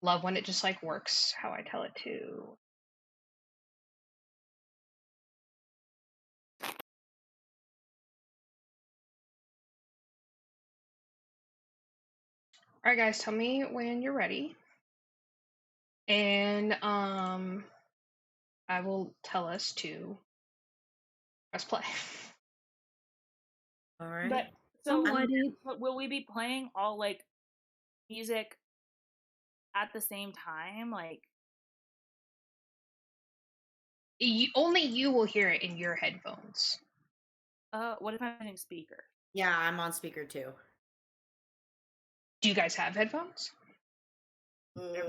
love when it just like works how I tell it to. All right, guys, tell me when you're ready, and I will tell us to press play. All right. But so I'm ready. will we be playing all like music at the same time? Like, Only you will hear it in your headphones. what if I'm using speaker? Yeah, I'm on speaker too. Do you guys have headphones? Okay.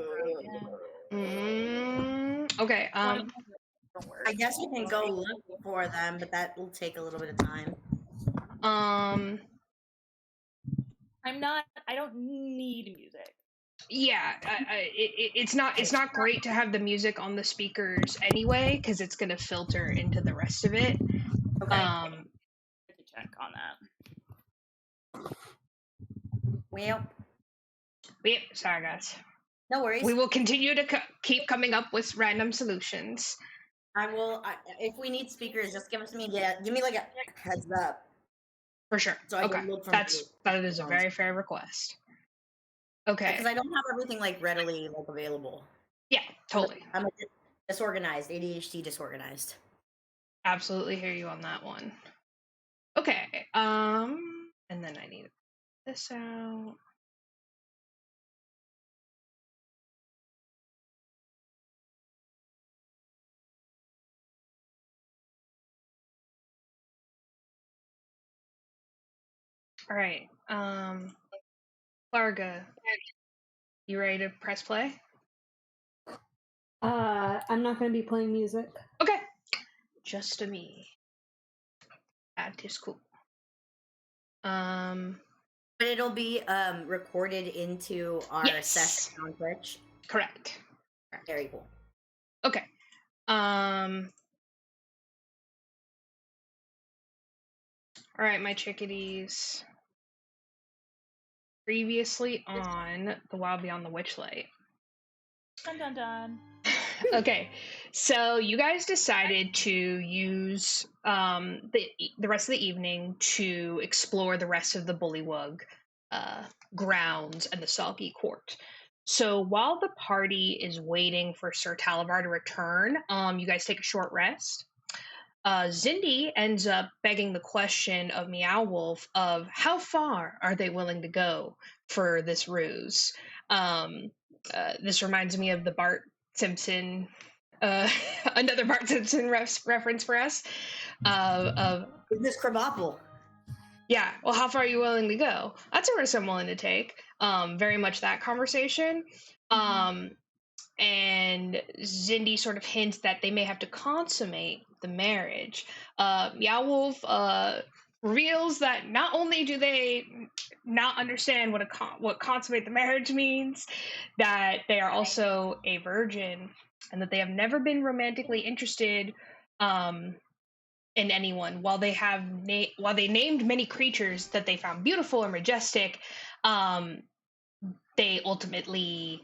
Don't worry. I guess you can go look for them, but that will take a little bit of time. I don't need music. Yeah, it's not great to have the music on the speakers anyway because it's gonna filter into the rest of it. Okay. I have to check on that. Well, sorry guys. no worries. We will continue to keep coming up with random solutions. I will. If we need speakers, just give me like a heads up. For sure. So I okay, can look from that is a very fair request. Okay. Because I don't have everything like readily like available. Yeah, totally. I'm disorganized, ADHD disorganized. Absolutely hear you on that one. Okay. And then I need this out. All right. Larga, you ready to press play? I'm not going to be playing music. Okay. Just a me. That is cool. But it'll be recorded into our session on Twitch. Correct. Very cool. Okay. All right, my chickadees. Previously on The Wild Beyond the Witchlight. Dun dun dun. Okay, so you guys decided to use the rest of the evening to explore the rest of the Bullywug grounds and the Soggy Court. So while the party is waiting for Sir Talvar to return, you guys take a short rest. Zindi ends up begging the question of Meow Wolf of how far are they willing to go for this ruse. This reminds me of the Bart Simpson, another Bart Simpson reference for us. Of Miss Krabappel. Yeah, well, how far are you willing to go? That's a risk I'm willing to take. Very much that conversation. And Zindi sort of hints that they may have to consummate the marriage. Meow Wolf reveals that not only do they not understand what consummate the marriage means, that they are also a virgin, and that they have never been romantically interested in anyone. While they have they named many creatures that they found beautiful and majestic, they ultimately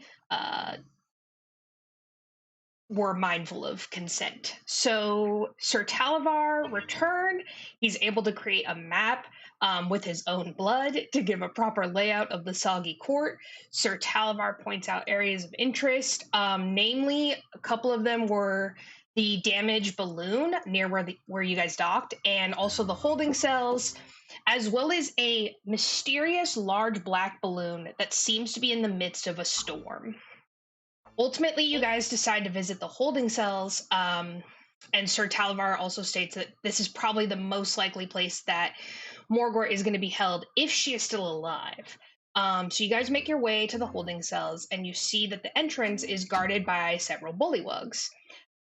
were mindful of consent. So Sir Talvar returned. He's able to create a map with his own blood to give a proper layout of the Soggy Court. Sir Talvar points out areas of interest, namely a couple of them were the damaged balloon near where you guys docked, and also the holding cells, as well as a mysterious large black balloon that seems to be in the midst of a storm. Ultimately, you guys decide to visit the holding cells, and Sir Talvar also states that this is probably the most likely place that Morgort is going to be held if she is still alive. So you guys make your way to the holding cells, and you see that the entrance is guarded by several bullywugs.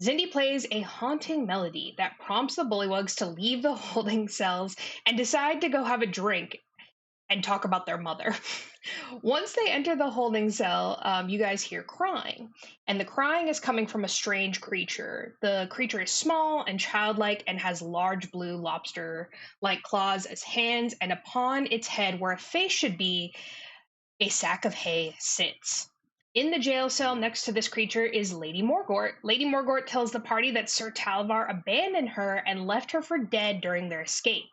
Zindi plays a haunting melody that prompts the bullywugs to leave the holding cells and decide to go have a drink and talk about their mother. Once they enter the holding cell, you guys hear crying, and the crying is coming from a strange creature. The creature is small and childlike and has large blue lobster-like claws as hands, and upon its head, where a face should be, a sack of hay sits. In the jail cell next to this creature is Lady Morgort. Lady Morgort tells the party that Sir Talvar abandoned her and left her for dead during their escape.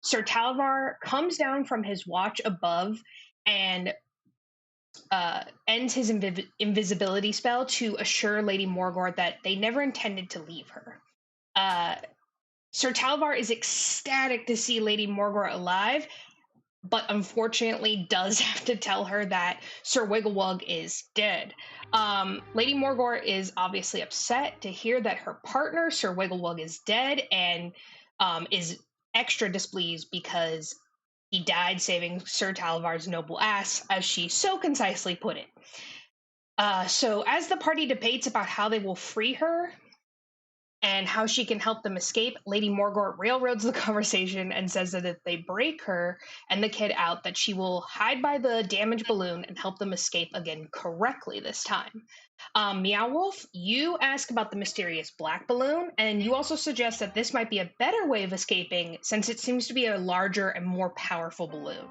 Sir Talvar comes down from his watch above and ends his invisibility spell to assure Lady Morgort that they never intended to leave her. Sir Talvar is ecstatic to see Lady Morgort alive, but unfortunately does have to tell her that Sir Wigglewug is dead. Lady Morgort is obviously upset to hear that her partner, Sir Wigglewug, is dead, and is extra displeased because he died saving Sir Talvar's noble ass, as she so concisely put it. So as the party debates about how they will free her and how she can help them escape, Lady Morgort railroads the conversation and says that if they break her and the kid out, that she will hide by the damaged balloon and help them escape again correctly this time. Meow Wolf, you ask about the mysterious black balloon, and you also suggest that this might be a better way of escaping since it seems to be a larger and more powerful balloon.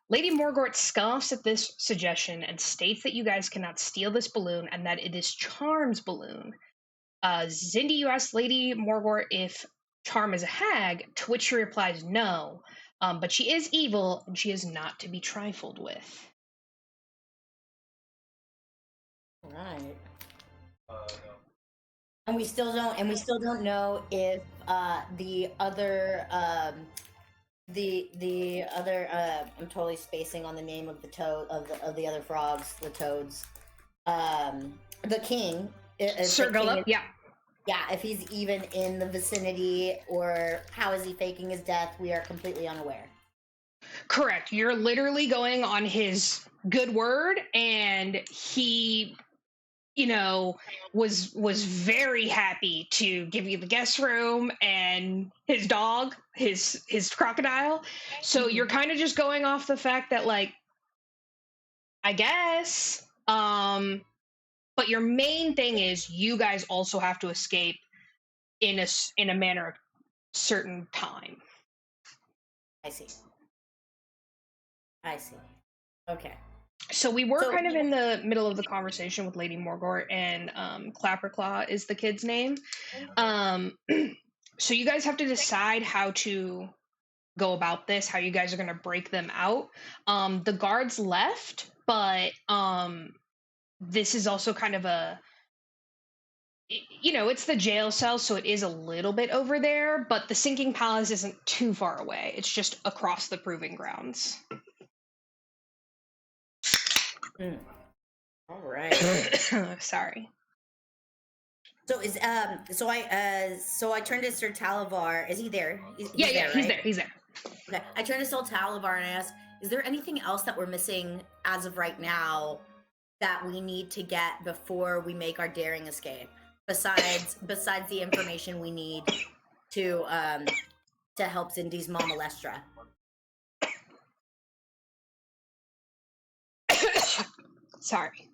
Lady Morgort scoffs at this suggestion and states that you guys cannot steal this balloon and that it is Charm's balloon. Zindi, you ask Lady Morgort if Charm is a hag, to which she replies no, but she is evil and she is not to be trifled with. Right. And we still don't know if the other I'm totally spacing on the name of the toad of the other frogs, the toads. The king. Sir Gullup, yeah. Yeah, if he's even in the vicinity, or how is he faking his death, we are completely unaware. Correct. You're literally going on his good word, and he, was very happy to give you the guest room and his dog, his crocodile. So you're kind of just going off the fact that, like, I guess, but your main thing is you guys also have to escape in a manner of certain time. I see. Okay. So we were kind of in the middle of the conversation with Lady Morgort, and Clapperclaw is the kid's name. So you guys have to decide how to go about this, how you guys are going to break them out. The guards left, but this is also kind of it's the jail cell, so it is a little bit over there, but the sinking palace isn't too far away. It's just across the proving grounds. All right. Sorry. So I turned to Sir Talvar. Is he there? He's there. He's there. Okay. I turned to Sir Talvar and I asked, is there anything else that we're missing as of right now that we need to get before we make our daring escape? Besides the information we need to help Zindi's Mama Lestra. Sorry.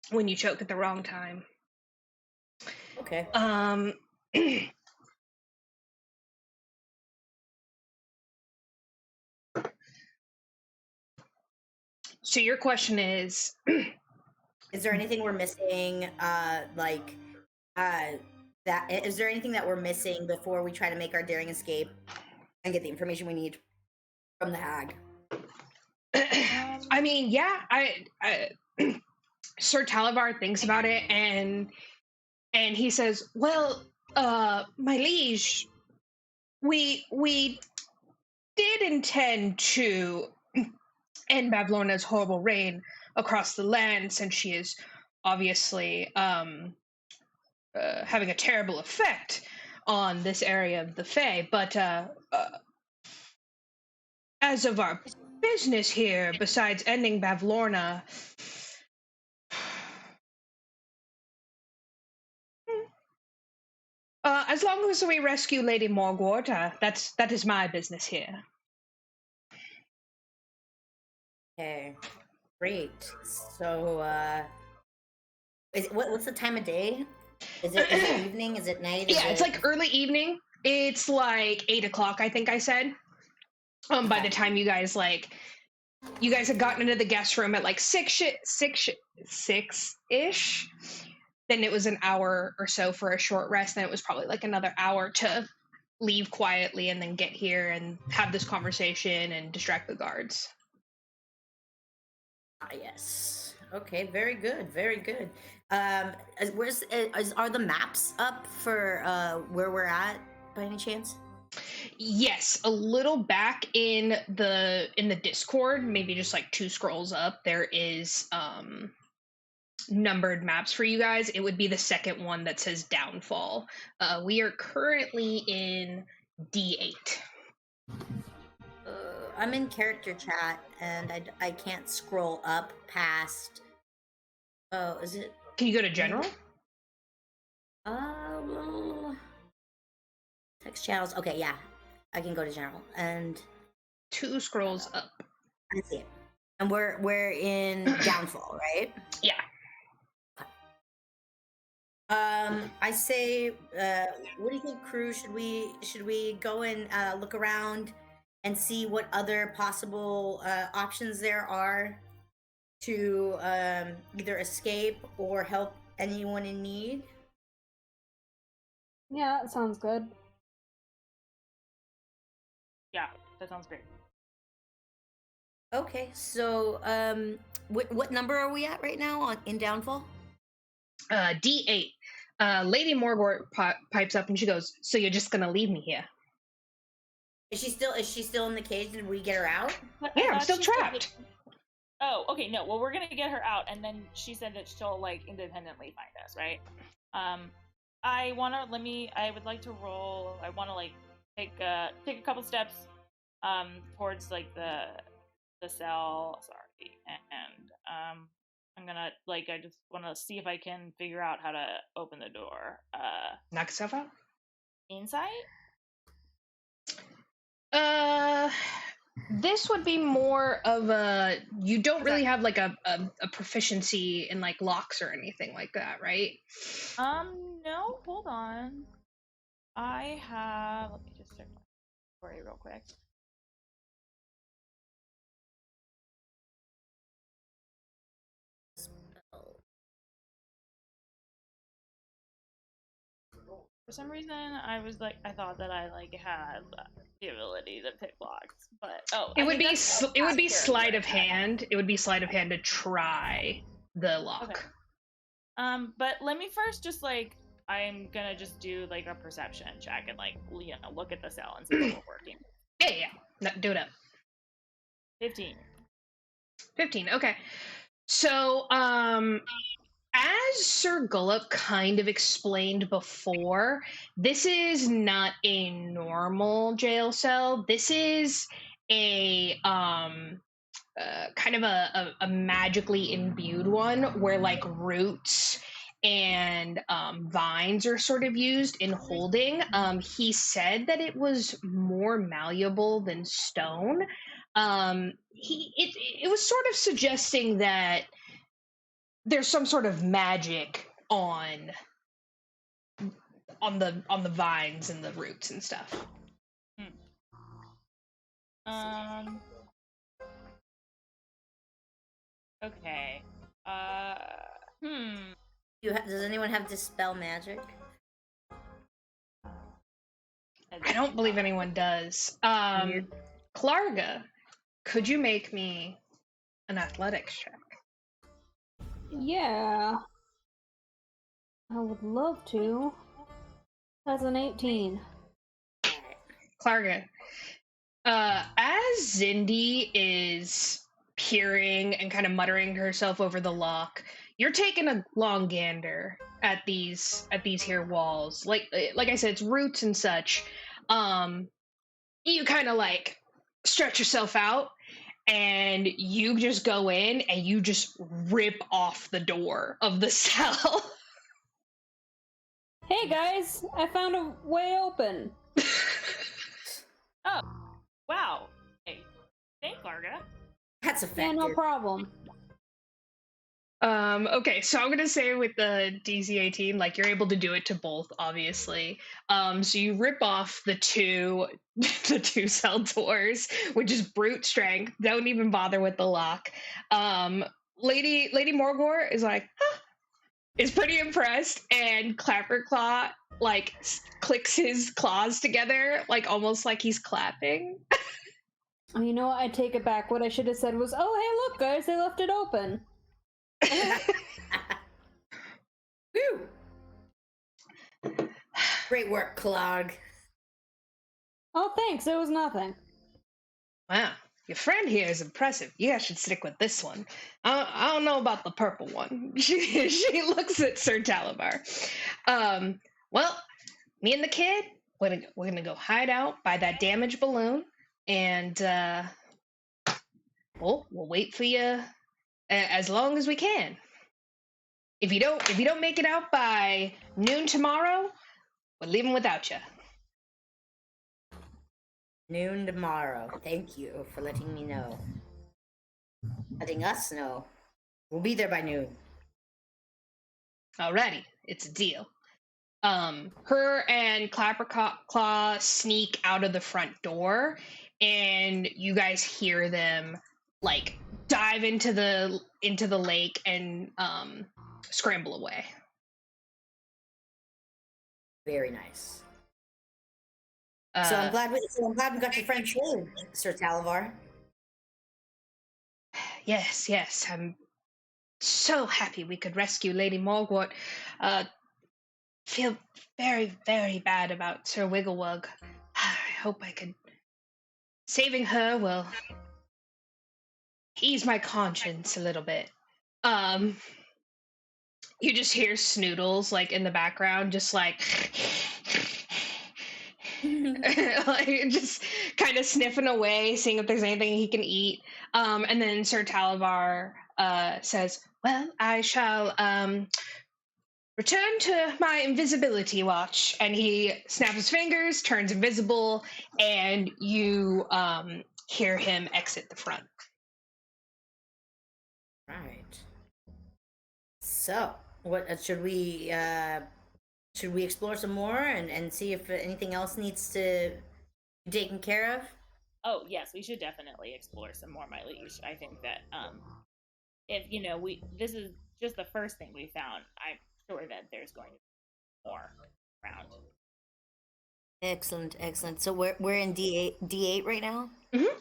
When you choke at the wrong time. Okay. So your question is there anything we're missing, is there anything that we're missing before we try to make our daring escape and get the information we need from the hag? I mean, yeah, I Sir Talvar thinks about it, and he says, well, my liege, we did intend to end Bavlorna's horrible reign across the land, since she is obviously having a terrible effect on this area of the Fae. But as of our business here, besides ending Bavlorna, as long as we rescue Lady Morgort, that is my business here. Okay, great. So, what's the time of day? Is it evening? Is it night? It's like early evening. It's like 8 o'clock, I think I said. By the time you guys had gotten into the guest room at like six-ish, then it was an hour or so for a short rest. Then it was probably like another hour to leave quietly and then get here and have this conversation and distract the guards. Ah, yes. Okay, very good, very good. Are the maps up for where we're at by any chance? Yes, a little back in the Discord, maybe just like 2 scrolls up, there is numbered maps for you guys. It would be the second one that says downfall. We are currently in D8. I'm in character chat and I can't scroll up past. Oh, is it? Can you go to general? Text channels. Okay, yeah, I can go to general and 2 scrolls up. I see it. And we're in downfall, right? Yeah. I say, what do you think, crew? Should we go and look around and see what other possible options there are to either escape or help anyone in need? Yeah, that sounds good. Yeah, that sounds great. Okay, so what number are we at right now in downfall? D8. Lady Morgort pipes up and she goes, "So you're just gonna leave me here?" Is she still in the cage? Did we get her out? Yeah, I'm still trapped. Oh, okay, no. Well, we're gonna get her out, and then she said that she'll like independently find us, right? I would like to roll. I want to like take a couple steps towards like the cell. Sorry, and I'm gonna I just want to see if I can figure out how to open the door. Knock yourself out. Insight. This would be more of a. You don't really have like a proficiency in like locks or anything like that, right? No. Hold on. I have. Let me just check my story real quick. For some reason, I thought that I had the ability to pick locks, but it would be sleight of hand. It would be sleight of hand to try the lock. Okay. But let me first just I'm gonna just do a perception check and look at the cell and see if we're working. Yeah. No, do it up. 15. 15. Okay. So, as Sir Gullop kind of explained before, this is not a normal jail cell. This is a kind of a magically imbued one where roots and vines are sort of used in holding. He said that it was more malleable than stone. It was sort of suggesting that there's some sort of magic on the vines and the roots and stuff. Okay. Does anyone have dispel magic? I don't believe anyone does. Clarga, could you make me an athletics check? Yeah. I would love to. That's an 18. Clarga, as Zindi is peering and kind of muttering to herself over the lock, you're taking a long gander at these here walls. Like I said, it's roots and such. You kind of stretch yourself out and you just go in and you just rip off the door of the cell. Hey guys, I found a way open. Oh, wow. Hey, thanks, Larga. That's effective. Yeah, no problem. Okay, so I'm gonna say with the DC-18, like you're able to do it to both, obviously. So you rip off the two the two cell doors, which is brute strength. Don't even bother with the lock. Um, Lady Morgort is like is pretty impressed, and Clapperclaw like clicks his claws together, like almost like he's clapping. Oh, you know what? I take it back. What I should have said was, "Oh, hey, look, guys, they left it open." Woo! Great work, Clog. Oh, thanks. It was nothing. Wow, your friend here is impressive. You guys should stick with this one. I don't know about the purple one. She looks at Sir Talvar. Well, me and the kid, we're gonna go hide out by that damaged balloon, and we'll wait for you as long as we can. If you don't make it out by noon tomorrow, we're leaving without you. Noon tomorrow. Thank you for letting me know. Letting us know. We'll be there by noon. Alrighty, it's a deal. Her and Clapperclaw sneak out of the front door, and you guys hear them like dive into the lake and scramble away. Very nice. So I'm glad we got your friend saved, Sir Talvar. Yes, I'm so happy we could rescue Lady Morgort. Feel very, very bad about Sir Wigglewug. I hope I could. Saving her will ease my conscience a little bit. You just hear Snoodles like in the background, just like like just kind of sniffing away, seeing if there's anything he can eat. And then Sir Talvar says, "Well, I shall return to my invisibility watch," and he snaps his fingers, turns invisible, and you hear him exit the front. Right. So, what should we explore some more and see if anything else needs to be taken care of? Oh yes, we should definitely explore some more, my liege. I think that if this is just the first thing we found, I'm sure that there's going to be more around. Excellent. So we're in D8 right now? Mm-hmm.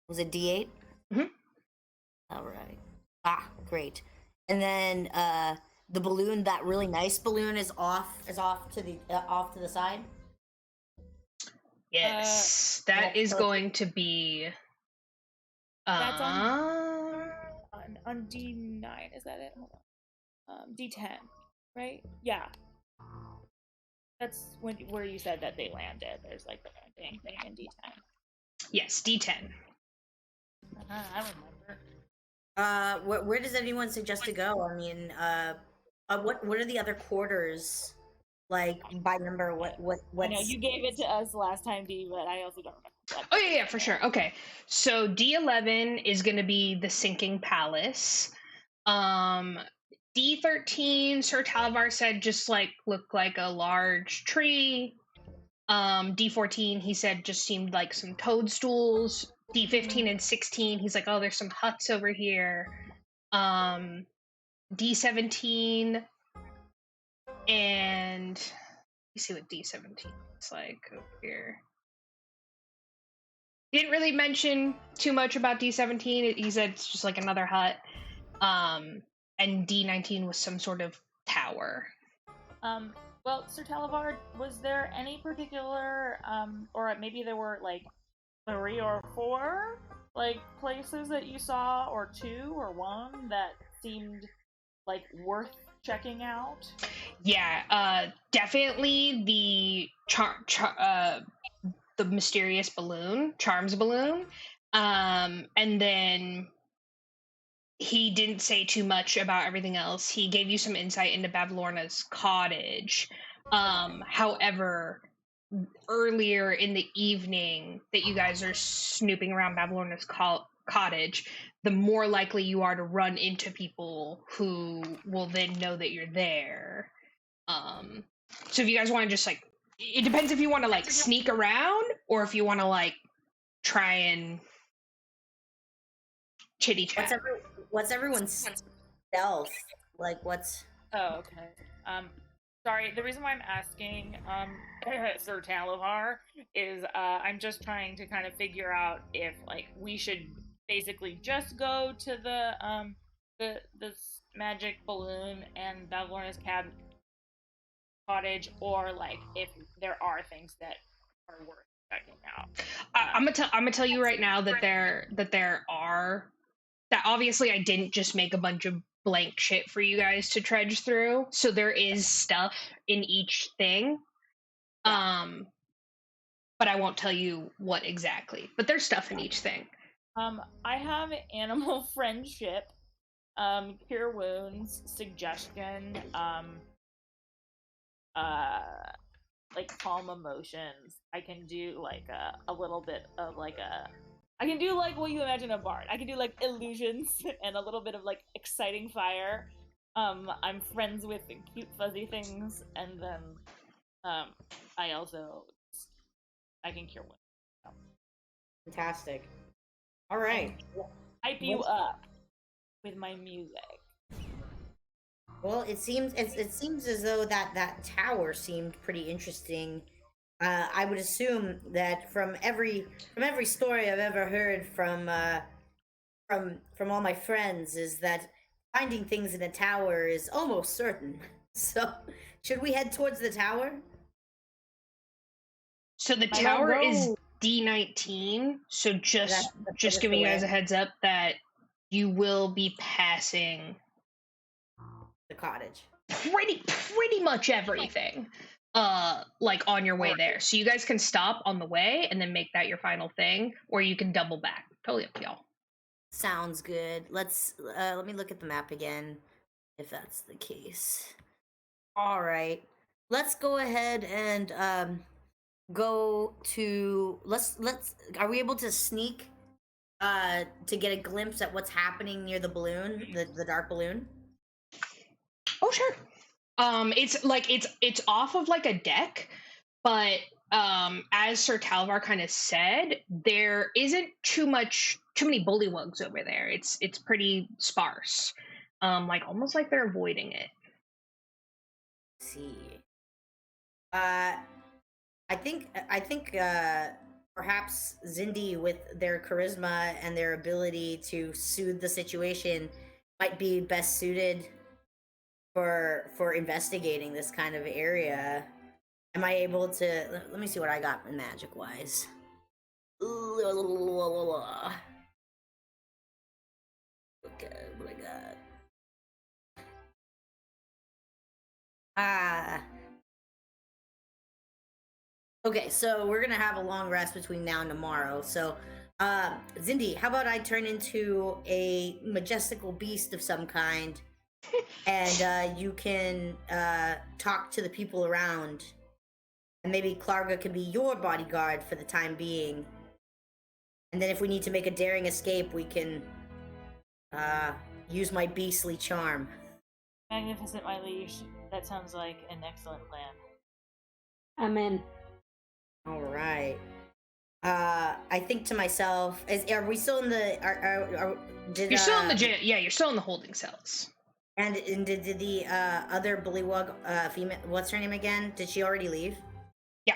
Was it D8? Mm-hmm. All right. Ah, great. And then the balloon, that really nice balloon, is off to the side. Yes, that is going to be. That's on D9. Is that it? Hold on. D10, right? Yeah. That's where you said that they landed. There's like the landing thing in D10. Yes, D10. I remember. Where does anyone suggest to go? I mean, what are the other quarters like by number? What? I know you gave it to us last time, D, but I also don't remember. Oh yeah, for sure. Okay, so D11 is going to be the sinking palace. D13, Sir Talvar said just like looked like a large tree. D14, he said just seemed like some toadstools. D15 and 16, he's like, oh, there's some huts over here. D17 and you see what D17 looks like over here. He didn't really mention too much about D17. He said it's just like another hut. And D19 was some sort of tower. Well, Sir Talvar, was there any particular, or maybe there were like 3 or 4 like places that you saw, or 2 or 1 that seemed like worth checking out? Yeah, definitely the the mysterious balloon, Charms balloon. And then he didn't say too much about everything else. He gave you some insight into Babylorna's cottage. However, earlier in the evening that you guys are snooping around Babylonia's cottage, the more likely you are to run into people who will then know that you're there. So if you guys want to just like, it depends if you want to like sneak around or if you want to like try and chitty chat. What's everyone's stealth? Like, what's? Oh, okay. Sorry. The reason why I'm asking, Sir Talvar, is I'm just trying to kind of figure out if like we should basically just go to the magic balloon and Babylonia's cottage, or like if there are things that are worth checking out. I'm gonna tell you right now that there are. That obviously I didn't just make a bunch of blank shit for you guys to trudge through. So there is stuff in each thing. But I won't tell you what exactly. But there's stuff in each thing. I have animal friendship, cure wounds, suggestion, like calm emotions. I can do like a little bit of like I can do like what you imagine a bard. I can do like illusions and a little bit of like exciting fire. I'm friends with cute fuzzy things, and then I can cure wounds. So. Fantastic. All right. Hype you up with my music. Well, it seems as though that tower seemed pretty interesting. I would assume that from every story I've ever heard from all my friends is that finding things in a tower is almost certain. So, should we head towards the tower? So the tower is D19. So just giving you guys a heads up that you will be passing the cottage. Pretty much everything. Like on your way there. So you guys can stop on the way and then make that your final thing, or you can double back. Totally up to y'all. Sounds good. Let's let me look at the map again, if that's the case. All right. Let's go ahead and go to let's are we able to sneak to get a glimpse at what's happening near the balloon, the dark balloon? Oh sure. It's off of like a deck, but as Sir Talvar kind of said, there isn't too many bullywugs over there. It's pretty sparse. Like almost like they're avoiding it. Let's see. I think perhaps Zindi, with their charisma and their ability to soothe the situation, might be best suited for investigating this kind of area. Am I able to? Let me see what I got in magic wise. Okay, what I got? Okay, so we're gonna have a long rest between now and tomorrow. So, Zindi, how about I turn into a majestical beast of some kind, and you can talk to the people around, and maybe Clarga can be your bodyguard for the time being. And then if we need to make a daring escape, we can use my beastly charm. Magnificent, my liege. That sounds like an excellent plan. I'm in. All right. I think to myself, are we still in the? You're still in the jail. Yeah, you're still in the holding cells. And did the other Bullywug female? What's her name again? Did she already leave? Yeah.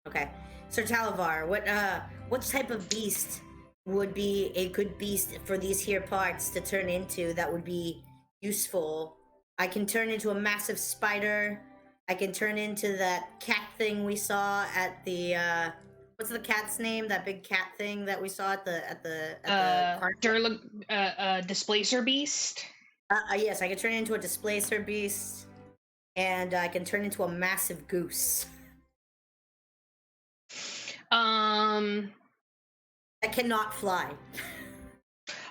Okay. Sir Talvar, what type of beast would be a good beast for these here parts to turn into that would be useful? I can turn into a massive spider. I can turn into that cat thing we saw at the what's the cat's name? That big cat thing that we saw at the displacer beast. Yes, I can turn into a displacer beast, and I can turn into a massive goose. I cannot fly.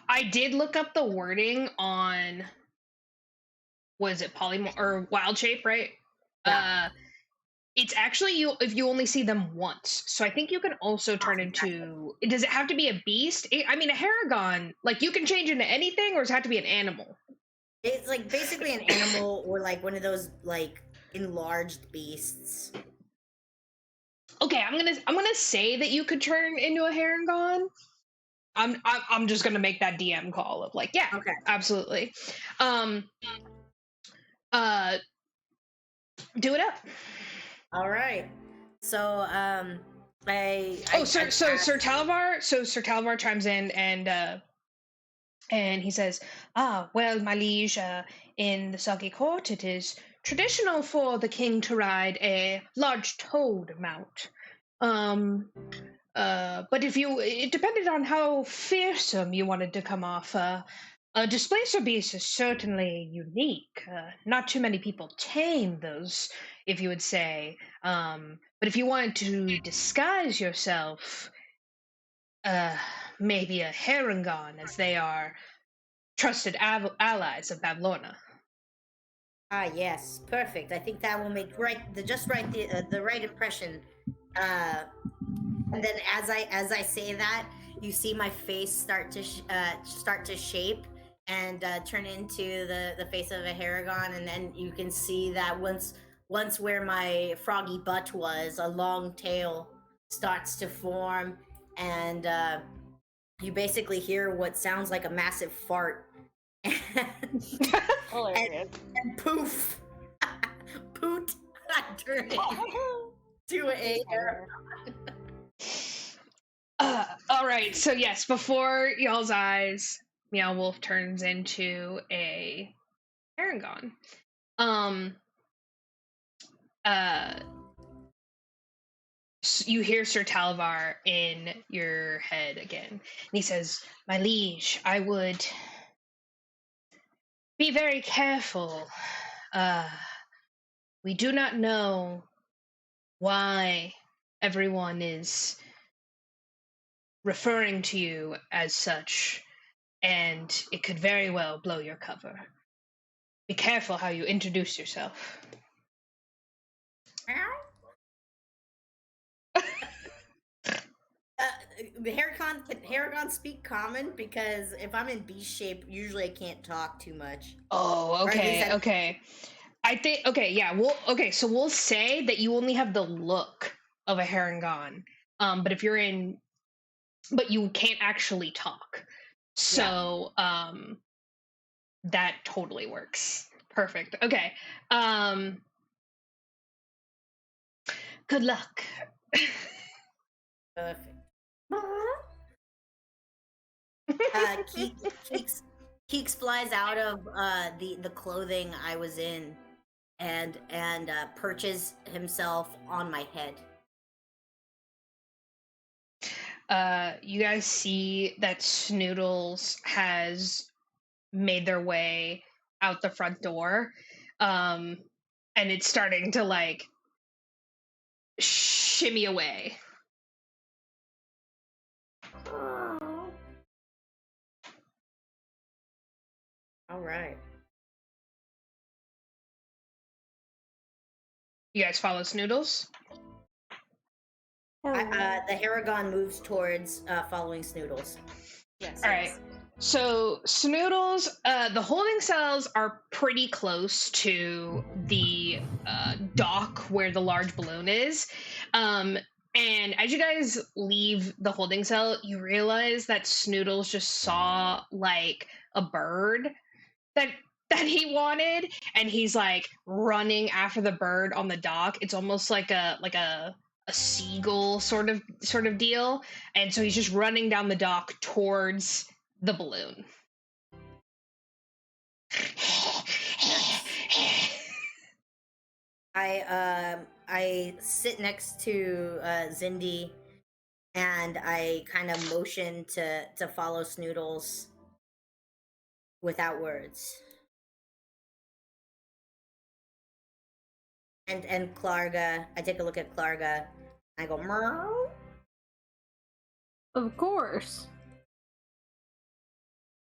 I did look up the wording on, was it polymorph or wild shape, right? Yeah. It's actually you if you only see them once. So I think you can also turn into. Does it have to be a beast? I mean, a Haragon. Like you can change into anything, or does it have to be an animal? It's like basically an animal or like one of those like enlarged beasts. Okay, I'm gonna say that you could turn into a Haragon. I'm just gonna make that DM call of like, yeah, Okay. absolutely. Do it up. All right. So Sir Talvar chimes in and he says, well, my liege, in the Soggy Court, it is traditional for the king to ride a large toad mount. But it depended on how fearsome you wanted to come off. A displacer beast is certainly unique. Not too many people tame those, if you would say. But if you wanted to disguise yourself, maybe a Harangon, as they are trusted allies of Bablorna. Ah, yes, perfect. I think that will make the right impression. And then as I say that, you see my face start to shape and turn into the face of a Haragon, and then you can see that once where my froggy butt was, a long tail starts to form, and you basically hear what sounds like a massive fart. Hilarious. And poof, poot, I turn into a All right, so yes, before y'all's eyes, Meow Wolf turns into a Harangon. You hear Sir Talvar in your head again, and he says, "My liege, I would be very careful. We do not know why everyone is referring to you as such, and it could very well blow your cover. Be careful how you introduce yourself." The Haragon speak common, because if I'm in beast shape, usually I can't talk too much. Oh, okay. I think so we'll say that you only have the look of a Harangon. But you can't actually talk. So that totally works. Perfect. Okay. Good luck. Perfect. Keeks flies out of the clothing I was in, and perches himself on my head. You guys see that Snoodles has made their way out the front door, and it's starting to like shimmy away. All right. You guys follow Snoodles? The Haragon moves towards following Snoodles. Yes. All right. So Snoodles, the holding cells are pretty close to the dock where the large balloon is. And as you guys leave the holding cell, you realize that Snoodles just saw like a bird that he wanted, and he's like running after the bird on the dock. It's almost like a seagull sort of deal, and so he's just running down the dock towards the balloon. I sit next to Zindi, and I kind of motion to follow Snoodles without words. And Clarga, I take a look at Clarga, and I go, meow. Of course.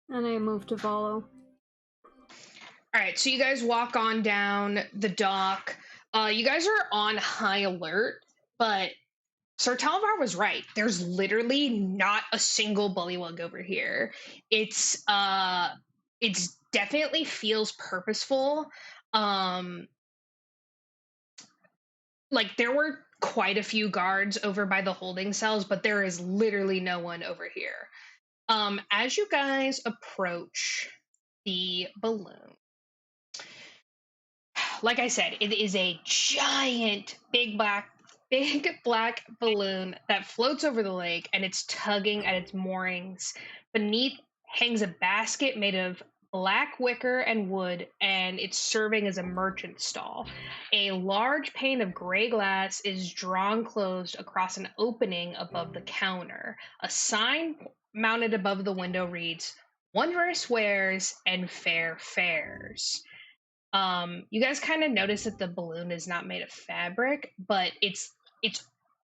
And I move to follow. All right, so you guys walk on down the dock. You guys are on high alert, but Sir Talvar was right. There's literally not a single bullywug over here. It's definitely feels purposeful. Um like there were quite a few guards over by the holding cells, but there is literally no one over here. As you guys approach the balloon, like I said, it is a giant big black balloon that floats over the lake, and it's tugging at its moorings. Beneath hangs a basket made of black wicker and wood, and it's serving as a merchant stall. A large pane of gray glass is drawn closed across an opening above the counter. A sign mounted above the window reads, "Wondrous wares and fair fares." You guys kind of notice that the balloon is not made of fabric, but it's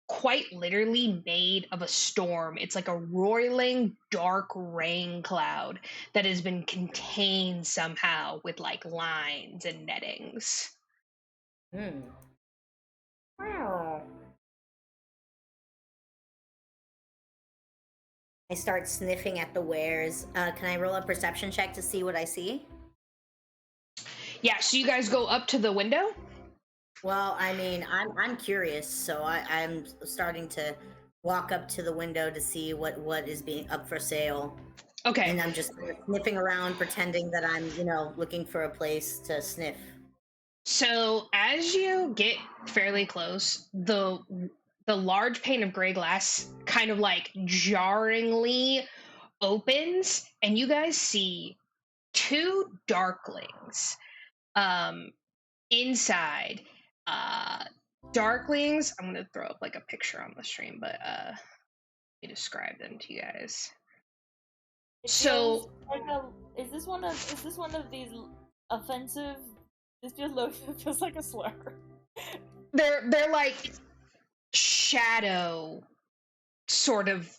quite literally made of a storm. It's like a roiling dark rain cloud that has been contained somehow with like lines and nettings. Wow. I start sniffing at the wares. Can I roll a perception check to see what I see? Yeah, so you guys go up to the window? Well, I mean, I'm curious, so I'm starting to walk up to the window to see what is being up for sale. Okay. And I'm just sniffing around, pretending that I'm, looking for a place to sniff. So as you get fairly close, the large pane of gray glass kind of like jarringly opens, and you guys see two darklings inside. Darklings, I'm gonna throw up like a picture on the stream, but let me describe them to you guys. So is this one of these offensive? This feels like a slur. They're like shadow sort of.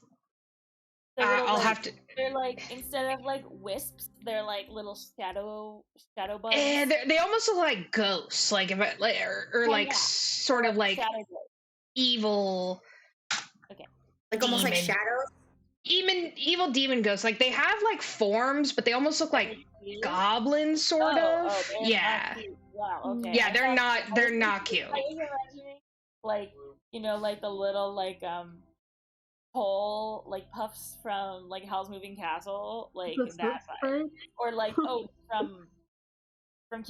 I'll have to. They're like, instead of like wisps, they're like little shadow bugs. And they almost look like ghosts, like if sort of like evil. Okay. Like almost like shadows. Even evil demon ghosts. Like they have like forms, but they almost look like goblins, sort of. Yeah. Wow. Okay. Yeah, they're not cute. I was imagining like the little pole puffs from Howl's Moving Castle, that side, or from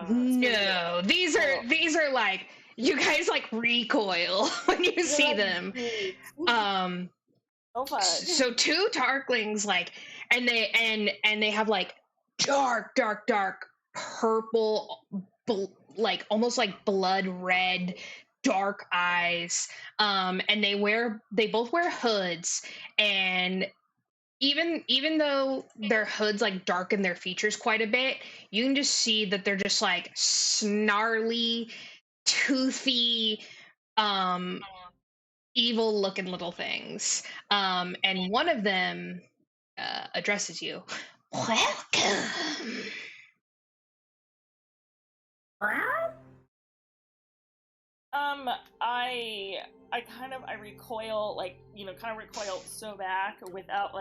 no, these are like, you guys like recoil when you see them. So two darklings, and they have like dark purple, almost like blood red dark eyes, and they both wear hoods, and even though their hoods like darken their features quite a bit, you can just see that they're just like snarly, toothy, evil looking little things. And one of them addresses you. Welcome. I recoil, so back without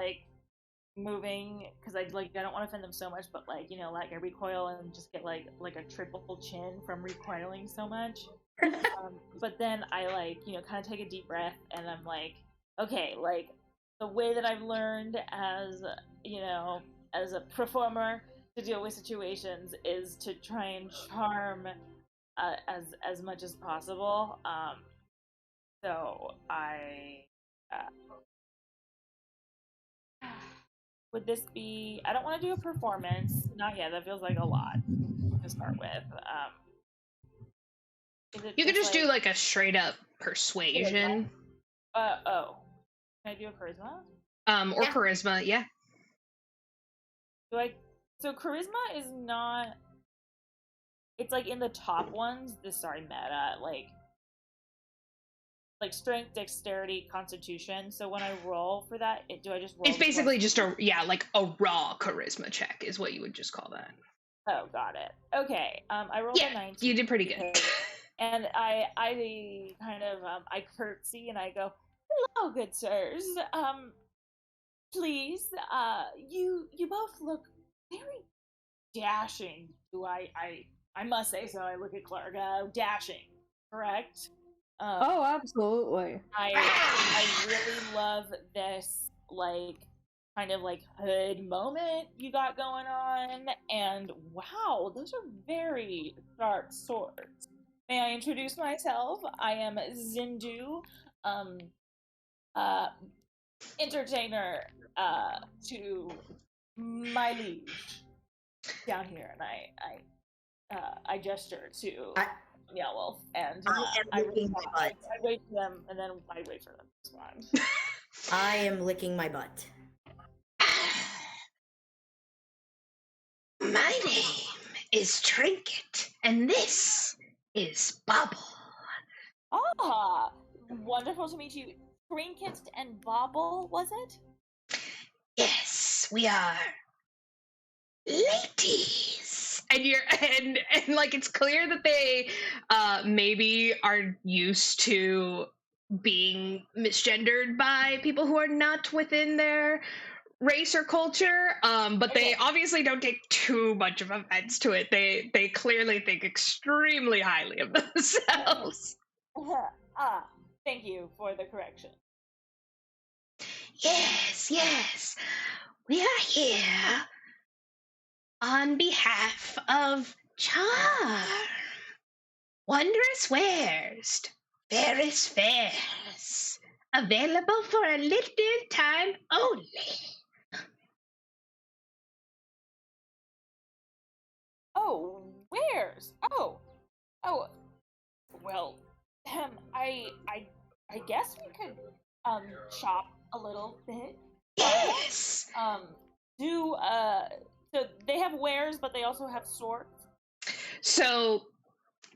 moving, because I don't want to offend them so much, but I recoil and just get like a triple chin from recoiling so much. But then I kind of take a deep breath, and I'm like, okay, the way that I've learned as a performer to deal with situations is to try and charm as much as possible. So I would this be? I don't want to do a performance. Not yet. That feels like a lot to start with. You could just do like a straight up persuasion. Can I do a charisma? Or charisma, yeah. So charisma is not. It's in the top ones. Meta strength, dexterity, constitution. So when I roll for that, do I just roll? It's basically just a raw charisma check is what you would just call that. Oh, got it. Okay. I rolled a 19. You did pretty good. And I kind of I curtsy and I go, "Hello, good sirs. Please, you both look very dashing. Do I must say so. I look at Clark. Dashing, correct? Oh, absolutely. I really love this like kind of like hood moment you got going on, and wow, those are very sharp swords. May I introduce myself? I am Zindu, uh, entertainer to my liege down here, and I gesture to Meow Wolf, and I wait for them, and then I wait for them to respond. I am licking my butt. My name is Trinket, and this is Bauble. Ah, wonderful to meet you. Trinket and Bauble, was it? Yes, we are ladies. And like it's clear that they maybe are used to being misgendered by people who are not within their race or culture, but they obviously don't take too much of offense to it. They clearly think extremely highly of themselves. Thank you for the correction. Yes, we are here on behalf of Charm. Wondrous wares, fairest fares, available for a limited time only. Oh, wares? Oh, well, I guess we could shop a little bit. Yes. So they have wares, but they also have swords. So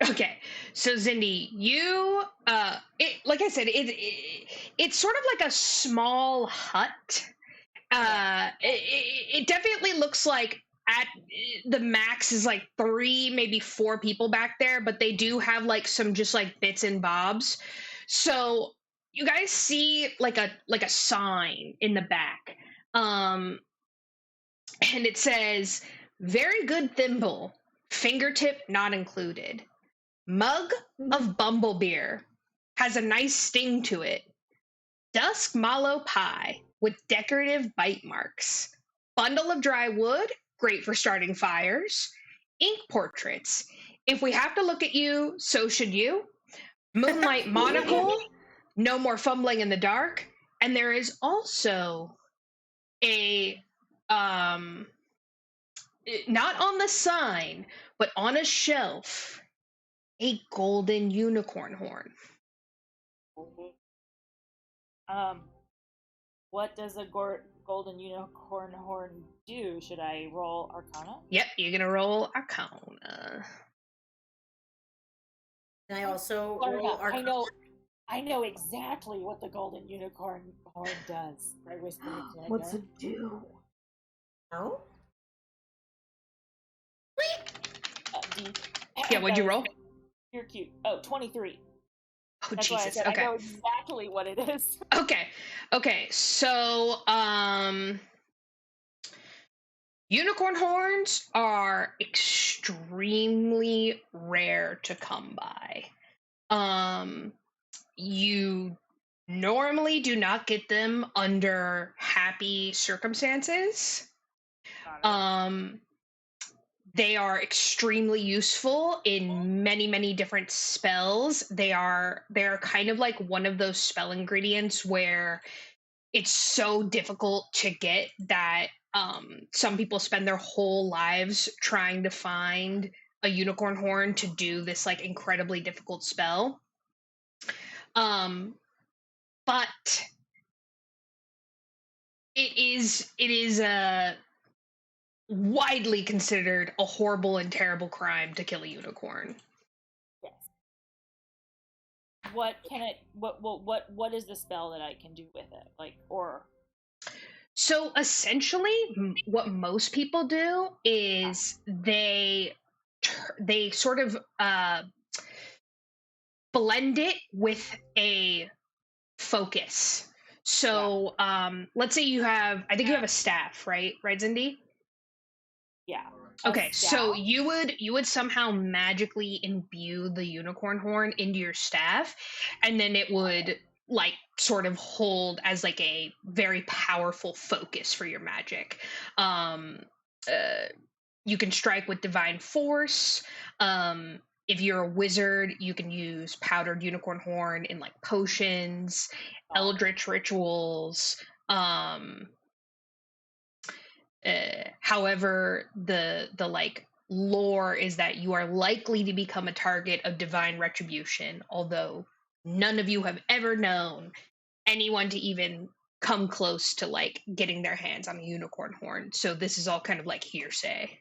Zindi, you like I said, it's sort of like a small hut. It definitely looks like at the max is like 3, maybe 4 people back there, but they do have like some just like bits and bobs. So you guys see like a sign in the back, and it says very good thimble, fingertip not included, mug of bumble beer, has a nice sting to it, dusk mallow pie with decorative bite marks, bundle of dry wood, great for starting fires, ink portraits, if we have to look at you, so should you, moonlight monocle, no more fumbling in the dark, and there is also a not on the sign, but on a shelf, a golden unicorn horn. What does a golden unicorn horn do? Should I roll Arcana? Yep, you're gonna roll Arcana. Can I also roll Arcana? I know exactly what the golden unicorn horn does. I whisper to What's it do? No? Yeah, what'd you roll? You're cute. Oh, 23. Oh, That's Jesus. why I said Okay. I know exactly what it is. Okay. So, unicorn horns are extremely rare to come by. You normally do not get them under happy circumstances. They are extremely useful in many different spells. They are kind of like one of those spell ingredients where it's so difficult to get that some people spend their whole lives trying to find a unicorn horn to do this like incredibly difficult spell. But it is widely considered a horrible and terrible crime to kill a unicorn. Yes. What is the spell that I can do with it? Like, or so essentially what most people do is they sort of blend it with a focus. So, let's say you have, I think you have a staff, right? Right, Zindi? Yeah. Okay, so you would somehow magically imbue the unicorn horn into your staff, and then it would like sort of hold as like a very powerful focus for your magic. Um, you can strike with divine force. If you're a wizard, you can use powdered unicorn horn in like potions, eldritch rituals. However, the like lore is that you are likely to become a target of divine retribution, although none of you have ever known anyone to even come close to like getting their hands on a unicorn horn. So this is all kind of like hearsay.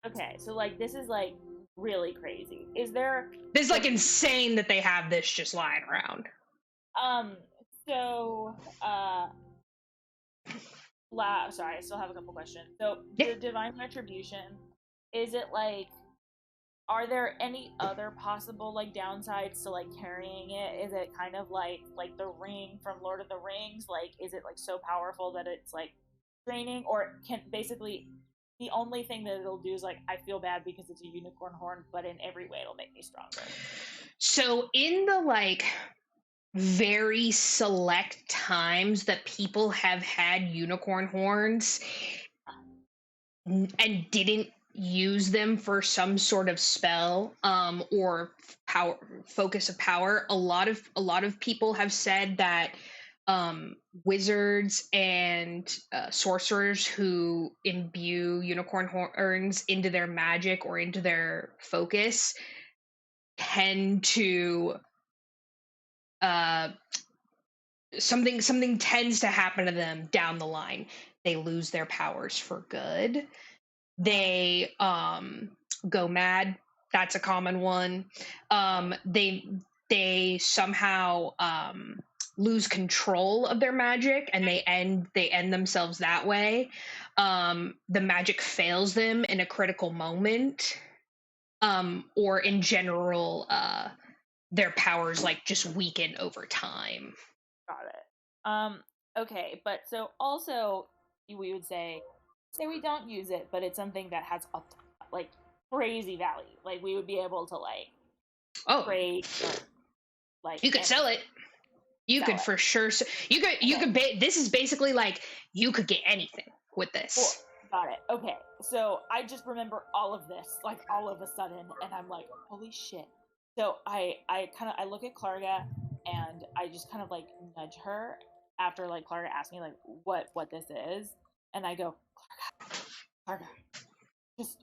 Okay, so like this is like really crazy. Is there This is like insane that they have this just lying around. So sorry, I still have a couple questions. So Yeah. the divine retribution, is it like, are there any other possible like downsides to like carrying it? Is it kind of like the ring from Lord of the Rings? Like, is it like so powerful that it's like draining, or can basically the only thing that it'll do is like, I feel bad because it's a unicorn horn, but in every way it'll make me stronger? So in the like very select times that people have had unicorn horns and didn't use them for some sort of spell or power focus of power, a lot of people have said that wizards and sorcerers who imbue unicorn horns into their magic or into their focus tend to something tends to happen to them down the line. They lose their powers for good. They go mad. That's a common one. They somehow lose control of their magic and they end themselves that way. The magic fails them in a critical moment, or in general, their powers like just weaken over time. Got it. Okay, but so also we would say we don't use it, but it's something that has like crazy value. Like we would be able to like trade, like you could sell it. You could for sure. You could. This is basically like you could get anything with this. Cool. Got it. Okay, so I just remember all of this, like all of a sudden, and I'm like, holy shit. So I look at Clarga and I just kind of like nudge her after like Clarga asked me like what this is, and I go, Clarga, just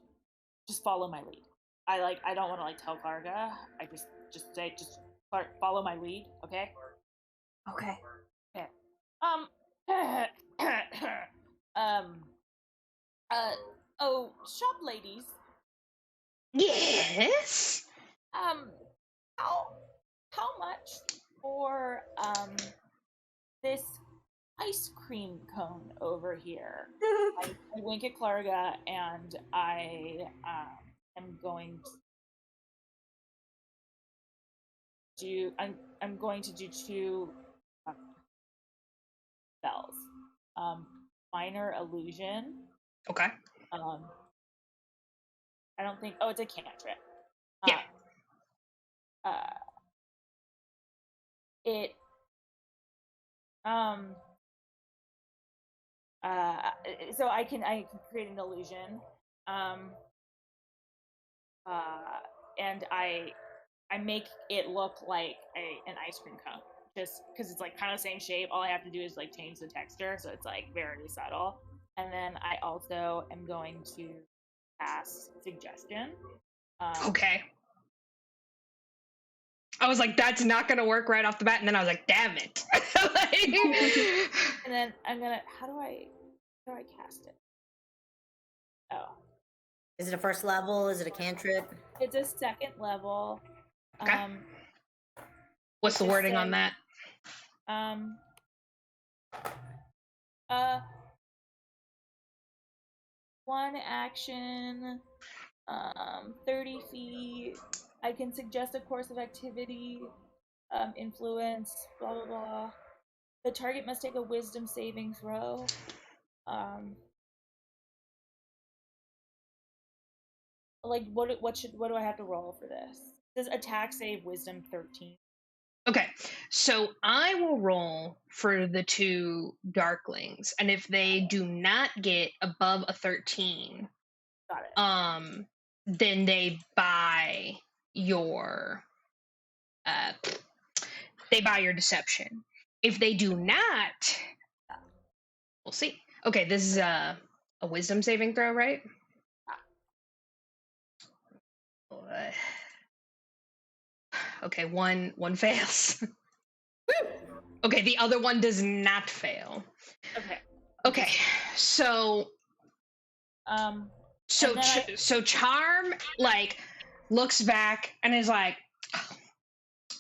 follow my lead. I don't want to like tell Clarga. I just say Clark, follow my lead, okay? Okay. Okay. Oh, shop ladies. Yes. How much for this ice cream cone over here? I wink at Clarga and I am going to I'm going to do two spells. Minor illusion. Okay. I don't think. Oh, it's a cantrip. Yeah. It. So I can create an illusion. And I make it look like an ice cream cone, just because it's like kind of the same shape. All I have to do is like change the texture, so it's like very subtle. And then I also am going to cast suggestion. Okay. I was like, that's not going to work right off the bat, and then I was like, damn it. And then I'm gonna. How do I cast it? Oh. Is it a first level? Is it a cantrip? It's a second level. Okay. What's the wording on that? One action, 30 feet. I can suggest a course of activity influence, blah blah blah. The target must take a wisdom saving throw. Like what do I have to roll for this? Does attack save wisdom 13? Okay, so I will roll for the two darklings, and if they do not get above a 13, Got it. then they buy your deception. If they do not, we'll see. Okay, this is a wisdom saving throw, right? Okay, one fails. Okay, the other one does not fail. Okay, so so Charm like looks back and is like,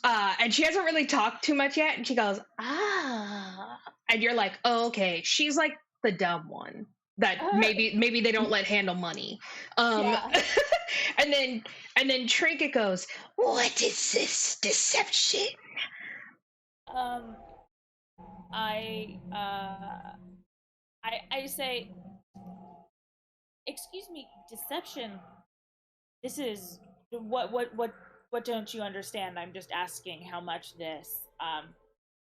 and she hasn't really talked too much yet, and she goes, and you're like, oh, okay, she's like the dumb one that maybe they don't let handle money. and then Trinket goes, what is this deception? I say, excuse me, deception. This is what don't you understand? I'm just asking how much this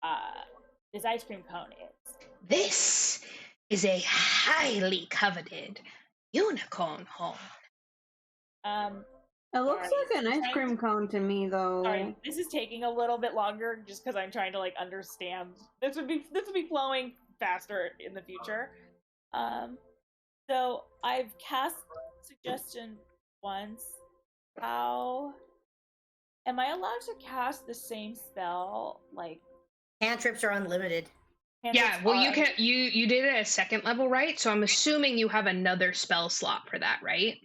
ice cream cone is. This is a highly coveted unicorn horn. It looks like an ice cream cone to me, though. Sorry, this is taking a little bit longer just because I'm trying to like understand. This would be flowing faster in the future. So I've cast suggestion once. How am I allowed to cast the same spell? Like cantrips are unlimited. Yeah, well, you did it at second level, right? So I'm assuming you have another spell slot for that, right?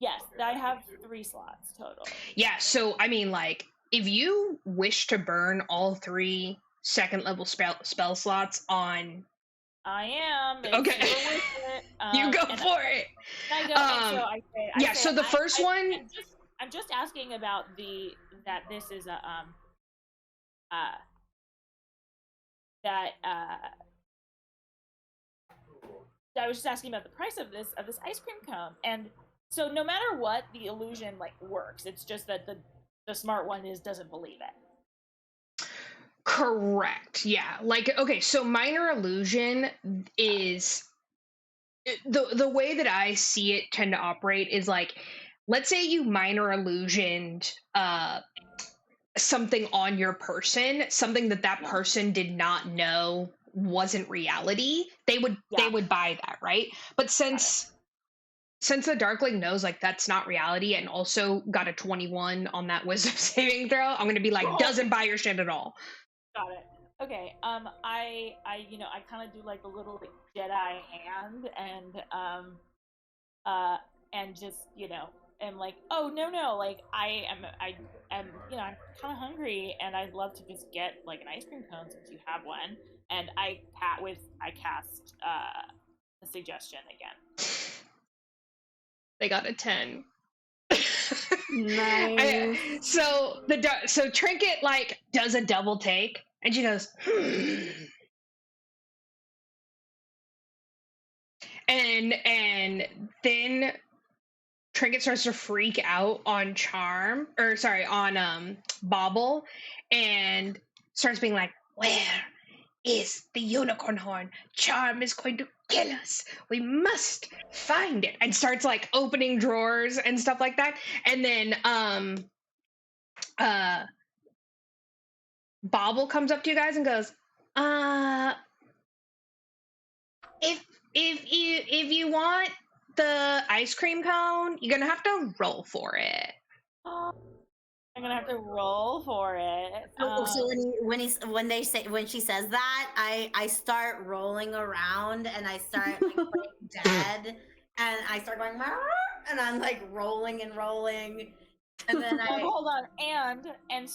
Yes, I have 3 slots total. Yeah, so I mean, like, if you wish to burn all 3 second level spell slots on, I am. Okay. You go for it. I go. I say, so the first one. I'm just asking about that this is a I was just asking about the price of this ice cream cone, and so no matter what, the illusion like works. It's just that the smart one doesn't believe it. Correct. Yeah. Like, okay, so minor illusion is the way that I see it tend to operate is like, let's say you minor illusioned something on your person, something that person did not know wasn't reality, they would buy that, right? But since the Darkling knows like that's not reality and also got a 21 on that wisdom saving throw, I'm gonna be like, doesn't buy your shit at all. Got it. Okay. I kind of do like a little like, Jedi hand and just am like, oh no, like I am I'm kind of hungry and I'd love to just get like an ice cream cone since you have one, and I cast the suggestion again. They got a 10. Nice. So Trinket like does a double take and she goes, and then Trinket starts to freak out on Bauble, and starts being like, where is the unicorn horn? Charm is going to kill us. We must find it. And starts like opening drawers and stuff like that. And then Bauble comes up to you guys and goes, if you want the ice cream cone, you're gonna have to roll for it. I'm gonna have to roll for it. So when she says that, I start rolling around and I start like playing dead, and I start going, and I'm like rolling, and then hold on, and I'm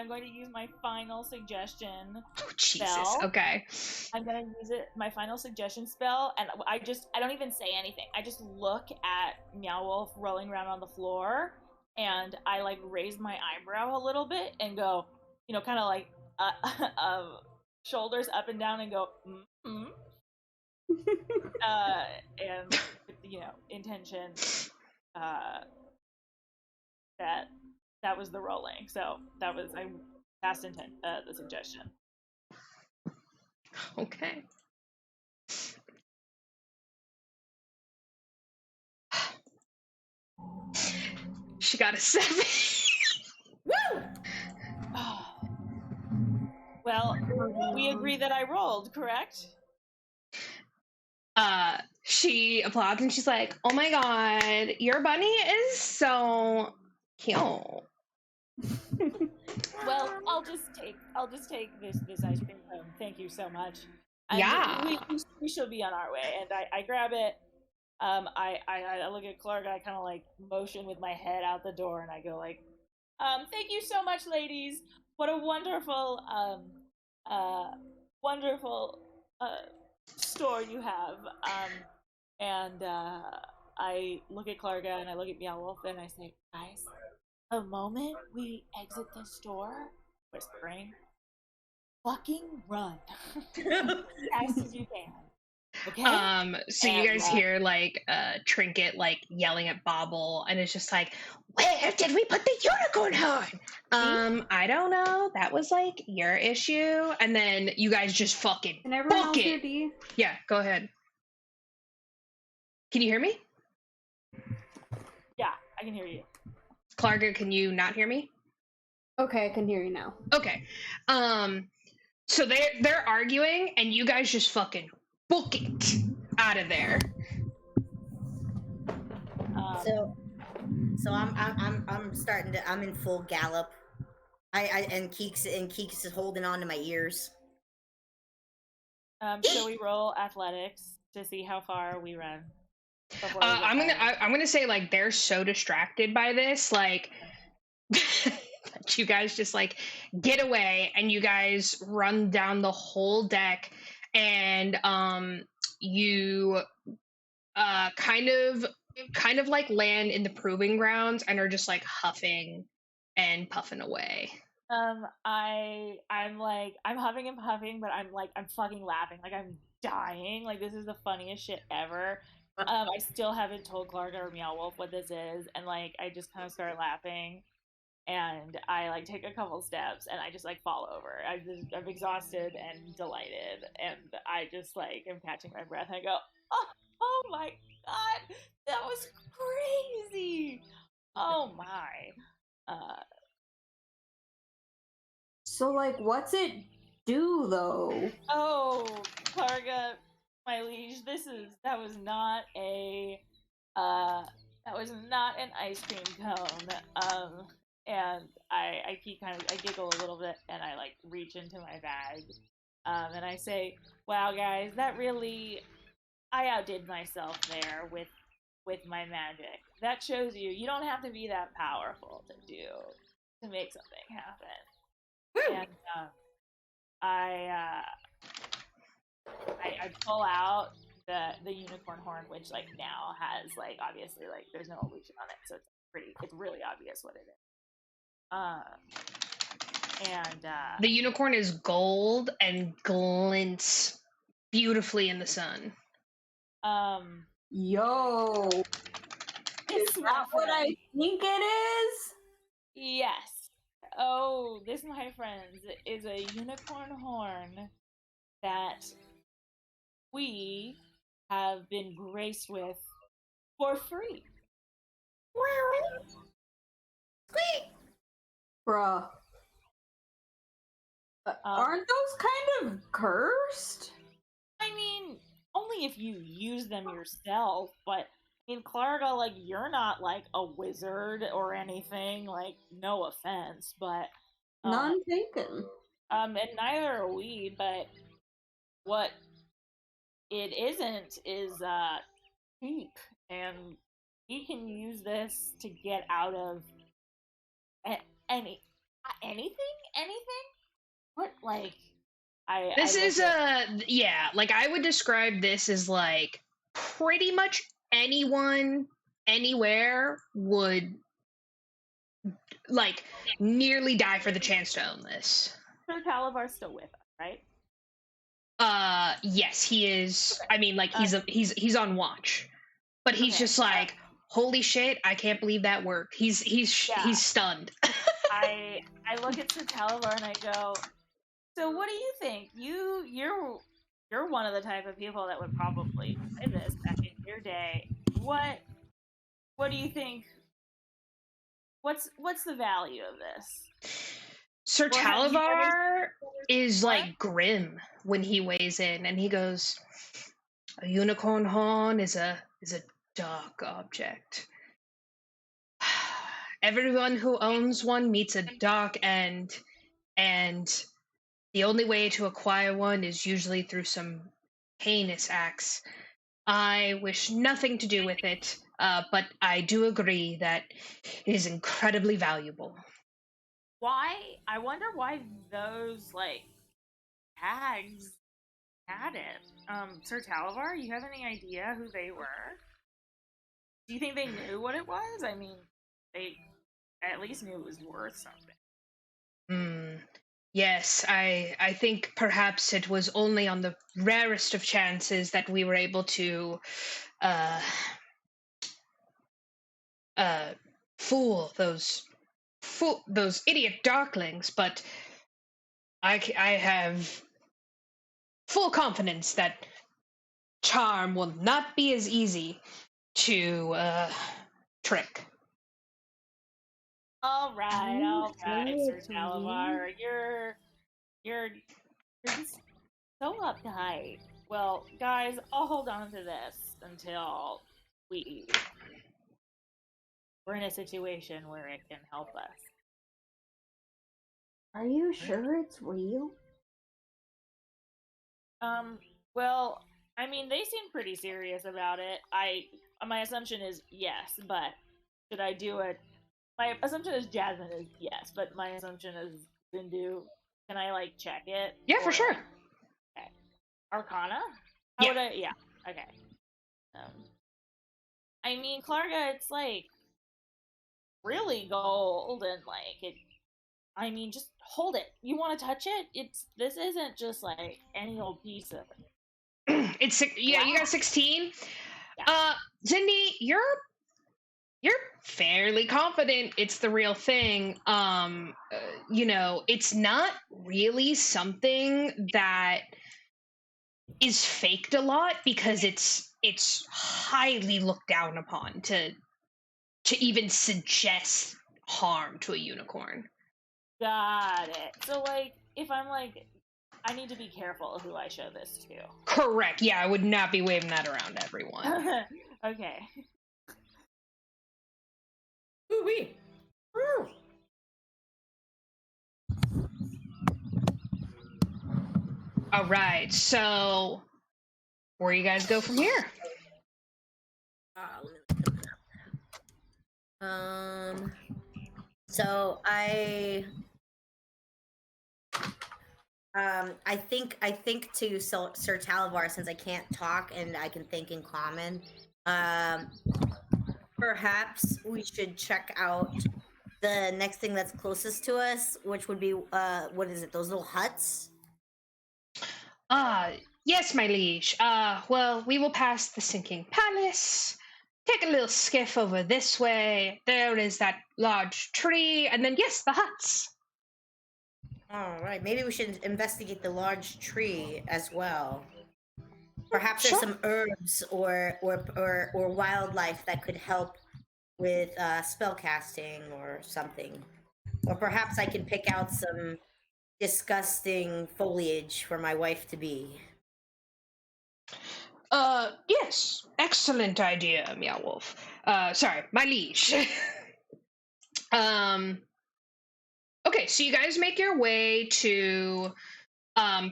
going to use my final suggestion. Oh Jesus! Spell. Okay. I'm gonna use my final suggestion spell, and I don't even say anything. I just look at Meow Wolf rolling around on the floor, and I like raise my eyebrow a little bit and go, kind of like shoulders up and down and go, mm-hmm. And intention that was the rolling. So I passed the suggestion. Okay. She got a 7. Woo! Oh. Well, we agree that I rolled, correct? She applauds and she's like, "Oh my god, your bunny is so cute." Well, I'll just take this ice cream cone. Thank you so much. And yeah. We should be on our way. And I grab it. I look at Clark and I kind of like motion with my head out the door and I go like, thank you so much, ladies. What a wonderful, wonderful store you have. And I look at Clarga and I look at Meow Wolf and I say, guys, the moment we exit the store, whispering, fucking run as fast as you can. Okay. So you guys hear like Trinket like yelling at Bauble, and it's just like, "Where did we put the unicorn horn?" I don't know. That was like your issue. And then you guys just fucking Can everyone else book hear it. D? Yeah, go ahead. Can you hear me? Yeah, I can hear you. Clarga, can you not hear me? Okay, I can hear you now. Okay. So they're arguing, and you guys just fucking book it out of there. So I'm starting to. I'm in full gallop. And Keeks is holding on to my ears. Shall we roll athletics to see how far we run? I'm gonna say like they're so distracted by this, like that you guys just like get away and you guys run down the whole deck and you kind of like land in the proving grounds and are just like huffing and puffing away. I'm huffing and puffing, but I'm fucking laughing, like I'm dying, like this is the funniest shit ever. I still haven't told Clark or Meow Wolf what this is, and like I just kind of start laughing, and I like take a couple steps, and I just like fall over. I'm exhausted and delighted, and I just like am catching my breath, and I go, oh my god, that was crazy! Oh my. So like, what's it do though? Oh, Karga, my liege, that was not an ice cream cone. And I giggle a little bit and I like reach into my bag. And I say, wow guys, I outdid myself there with my magic. That shows you don't have to be that powerful to make something happen. And I pull out the unicorn horn, which like now has like obviously like there's no illusion on it, so it's really obvious what it is. And the unicorn is gold and glints beautifully in the sun. Yo, is that what I think it is? Yes. Oh, this, my friends, is a unicorn horn that we have been graced with for free. Squeak! Bruh. Aren't those kind of cursed? I mean, only if you use them yourself, but in Clarga, like, you're not, like, a wizard or anything, like, no offense, but... None taken. And neither are we, but what it isn't is, cheap, and he can use this to get out of anything? What, like, I would describe this as, like, pretty much anyone, anywhere would like nearly die for the chance to own this. Sir Talvar's still with us, right? Yes, he is. I mean, like he's on watch, but he's Okay, just like, holy shit, I can't believe that worked. He's stunned. I look at Sir Talvar and I go, so what do you think? You're one of the type of people that would probably play this back in your day. What do you think? What's the value of this? Sir Or have you Talvar is What? like grim when he weighs in, and he goes, "A unicorn horn is a dark object. Everyone who owns one meets a dark end, and the only way to acquire one is usually through some heinous acts. I wish nothing to do with it, but I do agree that it is incredibly valuable." Why? I wonder why those like tags had it. Sir Talvar, you have any idea who they were? Do you think they knew what it was? I mean, they at least knew it was worth something. Yes, I think perhaps it was only on the rarest of chances that we were able to fool those idiot darklings, but I have full confidence that charm will not be as easy to trick. All right, Sir Seriously? Talvar, you're just so uptight. Well, guys, I'll hold on to this until we're in a situation where it can help us. Are you sure it's real? Well, I mean, they seem pretty serious about it. My assumption is yes, but should I do it? My assumption is Jasmine is yes, but my assumption is Zindu. Can I like check it? Yeah, for sure. Okay. Arcana? Yeah. Yeah. Okay. I mean, Clarga, it's like really gold and like it. I mean, just hold it. You want to touch it? This isn't just like any old piece of. It's yeah. You got 16. Yeah. Zindi, you're fairly confident it's the real thing. It's not really something that is faked a lot because it's highly looked down upon to even suggest harm to a unicorn. Got it. So like, if I'm like, I need to be careful who I show this to. Correct. Yeah, I would not be waving that around to everyone. Okay. Ooh-wee. Woo. All right. So, where you guys go from here? So I think to Sir Talvar, since I can't talk and I can think in common, perhaps we should check out the next thing that's closest to us, which would be what is it? Those little huts? Yes, my liege. Well, we will pass the sinking palace, take a little skiff over this way. There is that large tree, and then yes, the huts. All right, maybe we should investigate the large tree as well. Perhaps there's some herbs or wildlife that could help with spell casting or something. Or perhaps I can pick out some disgusting foliage for my wife to be. Yes, excellent idea, Meow Wolf. Sorry, my liege. Okay, so you guys make your way to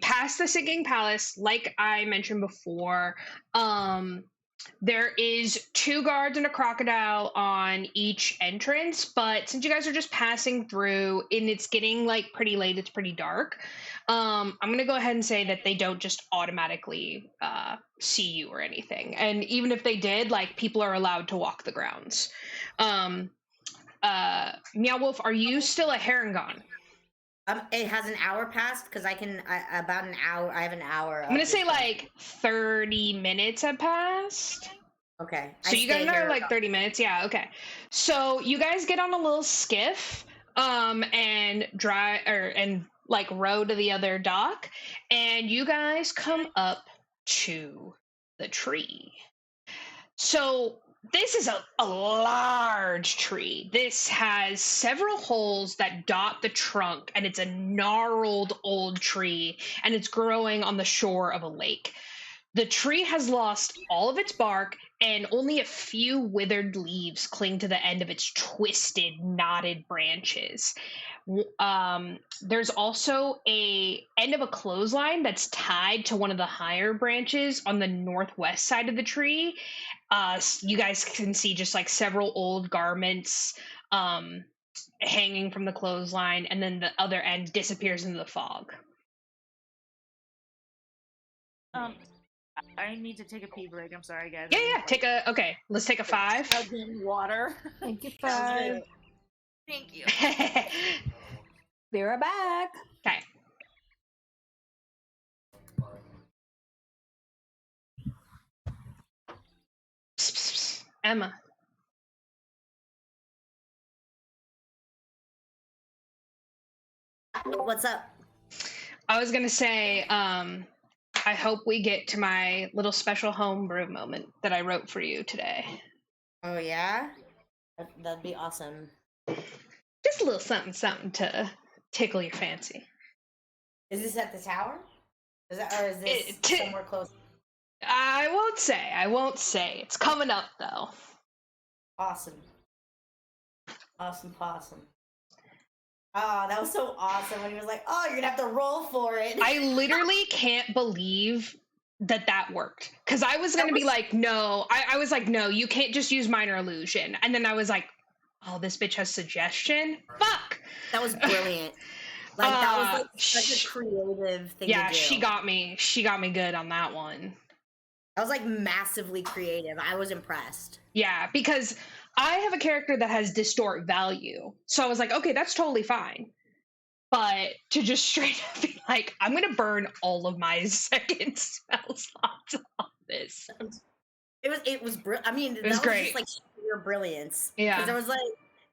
past the sinking palace. Like I mentioned before, there is 2 guards and a crocodile on each entrance, but since you guys are just passing through and it's getting like pretty late, it's pretty dark, I'm gonna go ahead and say that they don't just automatically see you or anything. And even if they did, like, people are allowed to walk the grounds. Meow Wolf, are you still a Harangon? It has an hour passed because about an hour. I have an hour. I'm gonna say like 30 minutes have passed. Okay. So you guys are like 30 minutes. Yeah. Okay. So you guys get on a little skiff, and like row to the other dock, and you guys come up to the tree. So this is a large tree. This has several holes that dot the trunk, and it's a gnarled old tree, and it's growing on the shore of a lake. The tree has lost all of its bark, and only a few withered leaves cling to the end of its twisted, knotted branches. There's also a end of a clothesline that's tied to one of the higher branches on the northwest side of the tree. You guys can see just like several old garments hanging from the clothesline, and then the other end disappears into the fog. I need to take a pee break. I'm sorry, guys. Yeah. Let's take a 5. Water. Thank you, 5. Thank you. Be right back. Okay. Emma. What's up? I was gonna say, I hope we get to my little special homebrew moment that I wrote for you today. Oh yeah? That'd be awesome. Just a little something to tickle your fancy. Is this at the tower? Is this somewhere close? I won't say. It's coming up though. Awesome. Awesome. Oh, that was so awesome when he was like, oh, you're gonna have to roll for it. I literally can't believe that worked. Because I was gonna be like, no. I was like, no, you can't just use minor illusion. And then I was like, oh, this bitch has suggestion? Fuck! That was brilliant. Like, that was like such a creative thing to do. Yeah, she got me good on that one. That was like massively creative. I was impressed. Yeah, because I have a character that has distort value. So I was like, okay, that's totally fine. But to just straight up be like, I'm going to burn all of my second spell slots on this. It was brilliant. I mean, that was great. Just like sheer brilliance. Yeah. Because there was like,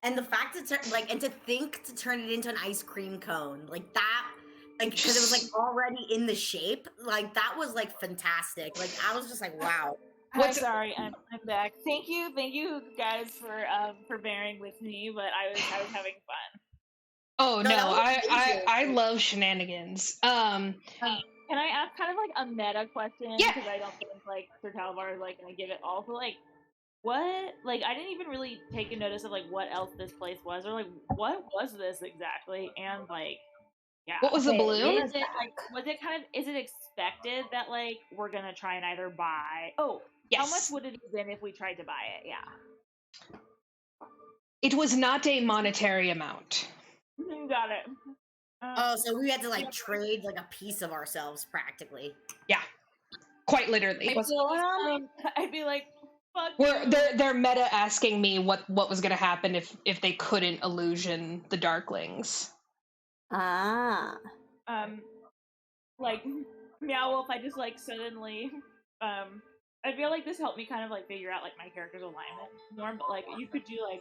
and the fact and to think to turn it into an ice cream cone, like that, like, because it was like already in the shape, like that was like fantastic. Like I was just like, wow. I'm sorry, I'm back. Thank you guys for bearing with me, but I was having fun. Oh no, I love shenanigans. Can I ask kind of like a meta question? Yeah. Because I don't think like Sir Talvar is like gonna give it all. But like, what? Like, I didn't even really take a notice of like what else this place was, or like what was this exactly? And like, yeah. What was the balloon? Is it like? Was it kind of? Is it expected that like we're gonna try and either buy? Oh. Yes. How much would it have been if we tried to buy it? Yeah. It was not a monetary amount. Got it. Oh, so we had to like trade like a piece of ourselves practically. Yeah. Quite literally. What's going on? I'd be like, fuck. They're meta asking me what was gonna happen if they couldn't illusion the Darklings. Ah. Like Meow Wolf, I just like suddenly I feel like this helped me kind of like figure out like my character's alignment more, but like you could do like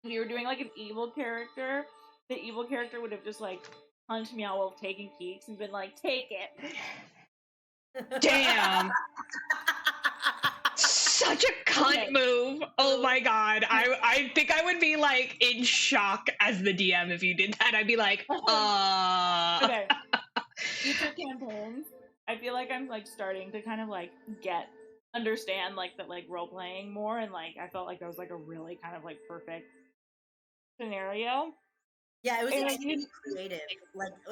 if you were doing like an evil character, the evil character would have just like punched Meow Wolf taking peeks and been like, take it. Damn. Such a cunt move. Oh my god. I think I would be like in shock as the DM if you did that. I'd be like, Okay. Future campaigns. I feel like I'm like starting to kind of like understand like that like role playing more, and like I felt like that was like a really kind of like perfect scenario. Yeah, it was extremely creative.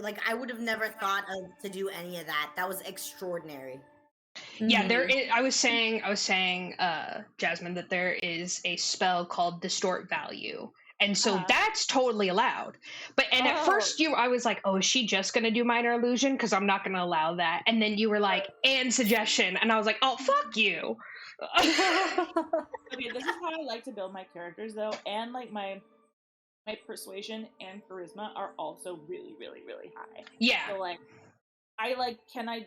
Like I would have never thought to do any of that. That was extraordinary. Yeah, I was saying, Jasmine, that there is a spell called Distort Value. And so that's totally allowed. At first I was like, oh, is she just going to do minor illusion? Because I'm not going to allow that. And then you were like, and suggestion. And I was like, oh, fuck you. Okay, this is how I like to build my characters, though. And like my my persuasion and charisma are also really, really, really high. Yeah. So like, can I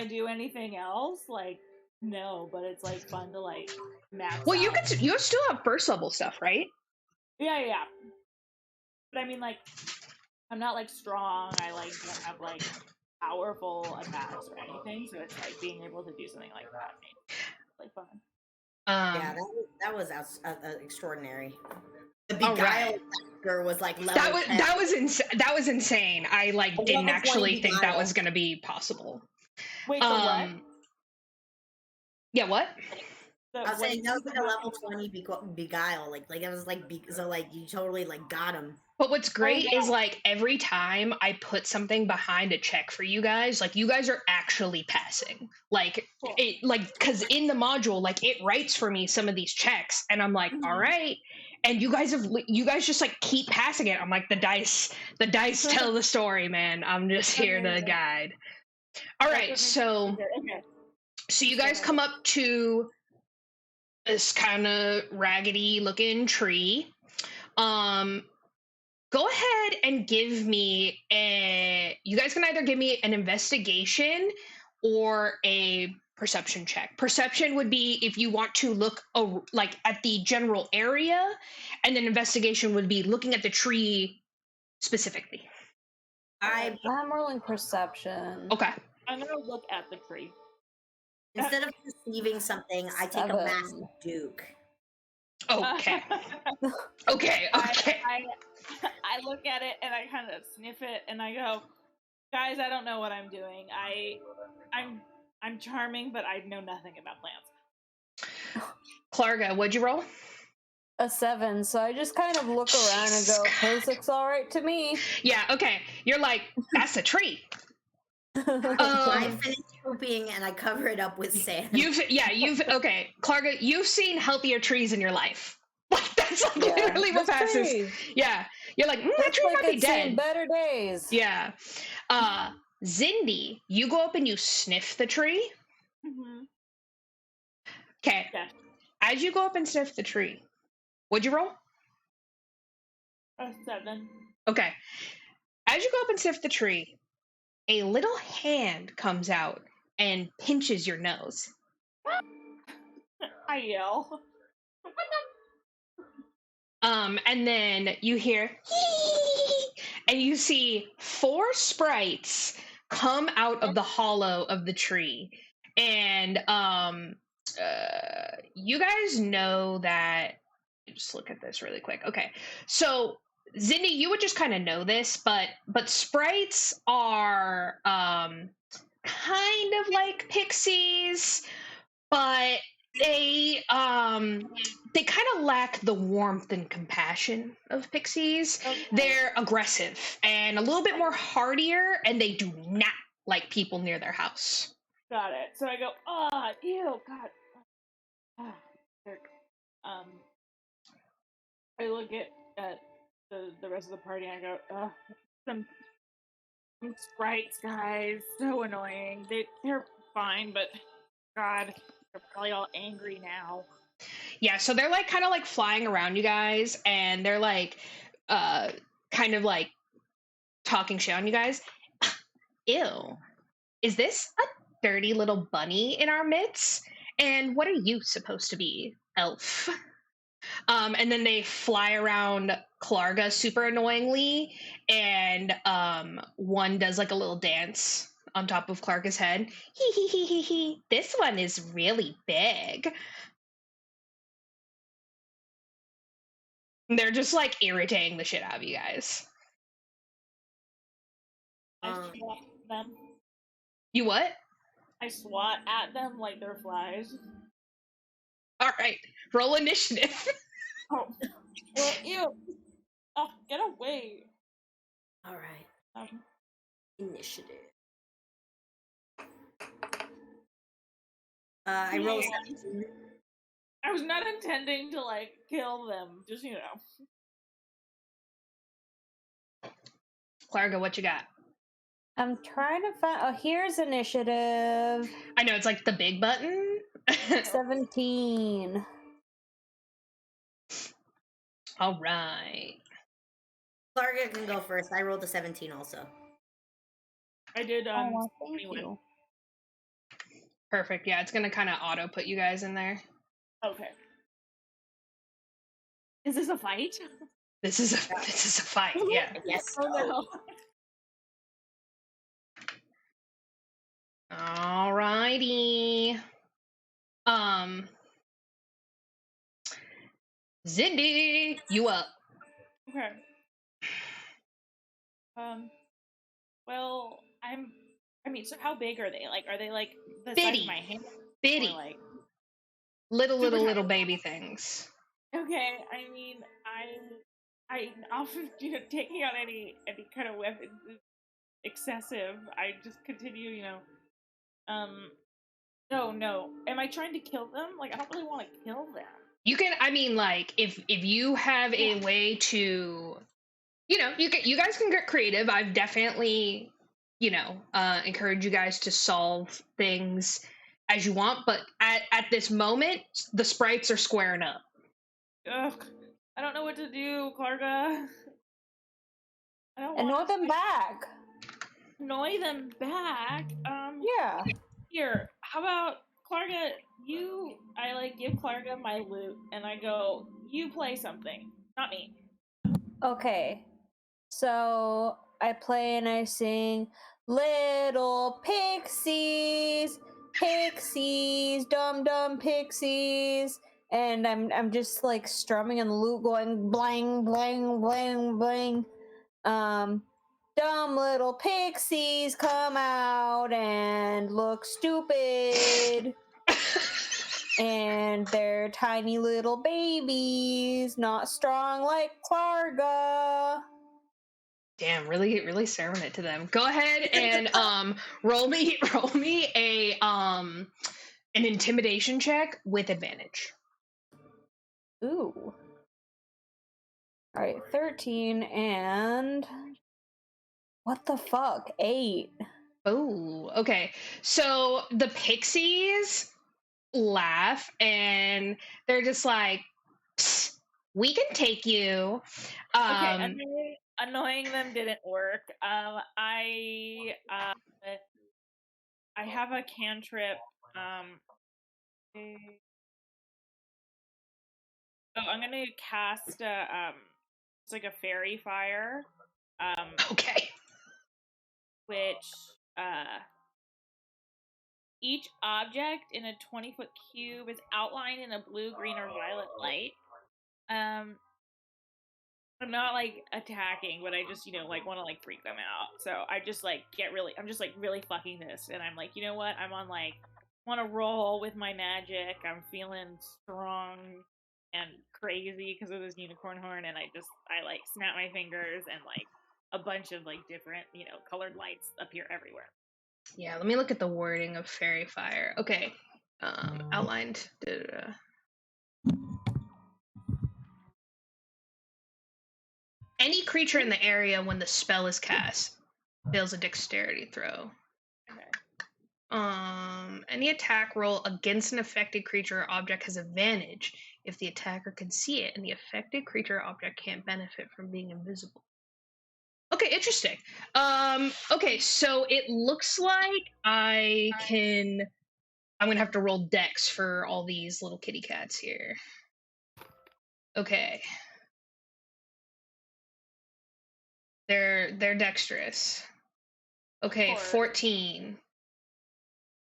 do anything else? Like, no, but it's like fun to like max Well, out. you still have first level stuff, right? Yeah. But I mean, like, I'm not like strong. I like don't have like powerful attacks or anything. So it's like being able to do something like that makes it, like fun. Yeah, that was extraordinary. The All beguile right. factor was like level 10. That was insane. I like didn't level 20 actually think that beguile. was going to be possible. Wait, so what? Yeah, what? I was saying that was like a level 20 beguile. Like it was like so like you totally like got him. But what's great is like every time I put something behind a check for you guys, like you guys are actually passing. Like it, like because in the module, like it writes for me some of these checks, and I'm like, all right. And you guys just like keep passing it. I'm like the dice tell the story, man. I'm just here to guide. All right, so you guys come up to this kind of raggedy looking tree. Go ahead and give me you guys can either give me an investigation or a perception check. Perception would be if you want to look like at the general area, and then investigation would be looking at the tree specifically. I'm rolling perception. Okay. I'm gonna look at the tree. Instead of perceiving something, I take a massive duke. Okay. Okay. I look at it and I kind of sniff it and I go, guys, I don't know what I'm doing. I'm charming, but I know nothing about plants. Clarga, what'd you roll? A 7, so I just kind of look around and go, this looks alright to me. Yeah, okay. You're like, that's a tree. I finish pooping and I cover it up with sand. Okay, Clarga, you've seen healthier trees in your life. Like that's like literally what passes. Tree. Yeah, you're like that tree like might be dead. Better days. Yeah. Zindi, you go up and you sniff the tree. Okay. Yeah. As you go up and sniff the tree, what'd you roll? A 7. Okay. As you go up and sniff the tree, a little hand comes out and pinches your nose. I yell. And then you hear and you see 4 sprites come out of the hollow of the tree. And you guys know that just look at this really quick. Okay. So Zindi, you would just kind of know this, but sprites are kind of like pixies, but they kind of lack the warmth and compassion of pixies. Okay. They're aggressive and a little bit more hardier, and they do not like people near their house. Got it. So I go, ew, God. I look at the rest of the party and I go, some sprites, guys, so annoying. They're fine, but God, they're probably all angry now. Yeah, so they're like kind of like flying around you guys, and they're like kind of like talking shit on you guys. Ew. Is this a dirty little bunny in our midst? And what are you supposed to be, elf? And then they fly around Clarga super annoyingly, and one does like a little dance on top of Clarga's head. Hee. This one is really big. They're just like irritating the shit out of you guys. I swat them. You what? I swat at them like they're flies. All right, roll initiative. Oh, well, ew. Oh, get away. All right. Initiative. I rolled 17. I was not intending to, like, kill them. Just, you know. Clarga, what you got? I'm trying to find... Oh, here's initiative. I know, it's like the big button. 17. All right. Clarga can go first. I rolled a 17 also. I did Oh, thank 21. you. Perfect. Yeah, it's gonna kind of auto put you guys in there. Okay. Is this a fight? This is a fight. Yeah. Yes. Oh no. Alrighty. Zindi, you up? Okay. Well, I mean, so how big are they? Like, are they like the size Bitty. of my hand? Bitty. Or like Little super little tiny? baby things. Okay, I mean, I often, taking out any kind of weapon is excessive. I just continue, no. Am I trying to kill them? Like, I don't really want to kill them. You can, I mean, like, if you have a way to, you guys can get creative. I've definitely, encouraged you guys to solve things as you want, but at this moment, the sprites are squaring up. Ugh, I don't know what to do, Clarga. I don't want Annoy them back. annoy them back. Yeah. Here, how about Clarga? I like give Clarga my loot, and I go, you play something, not me. Okay. So I play and I sing, "Little pixies, pixies, dumb dumb pixies," and I'm just like strumming on the lute, going blang blang blang blang. Dumb little pixies come out and look stupid. And they're tiny little babies, not strong like Clarga. Damn, really serving it to them. Go ahead and roll me a an intimidation check with advantage. Ooh. All right, 13 and what the fuck? 8. Oh, okay. So the pixies laugh and they're just like, "Psst, we can take you." Okay, annoying them didn't work. I have a cantrip. I'm gonna cast it's like a fairy fire. Okay. Which each object in a 20-foot cube is outlined in a blue, green, or violet light. I'm not like attacking, but I just, like want to like freak them out. So I just like I'm just like really fucking this, and I'm like, you know what? I'm on like want to roll with my magic. I'm feeling strong and crazy because of this unicorn horn, and I like snap my fingers and like a bunch of like different, colored lights appear everywhere. Yeah, let me look at the wording of fairy fire. Okay. Outlined. Any creature in the area when the spell is cast fails a dexterity throw. Okay. Any attack roll against an affected creature or object has advantage if the attacker can see it and the affected creature or object can't benefit from being invisible. Okay, interesting. Okay, so it looks like I'm gonna have to roll dex for all these little kitty cats here. Okay. They're dexterous. Okay, 14.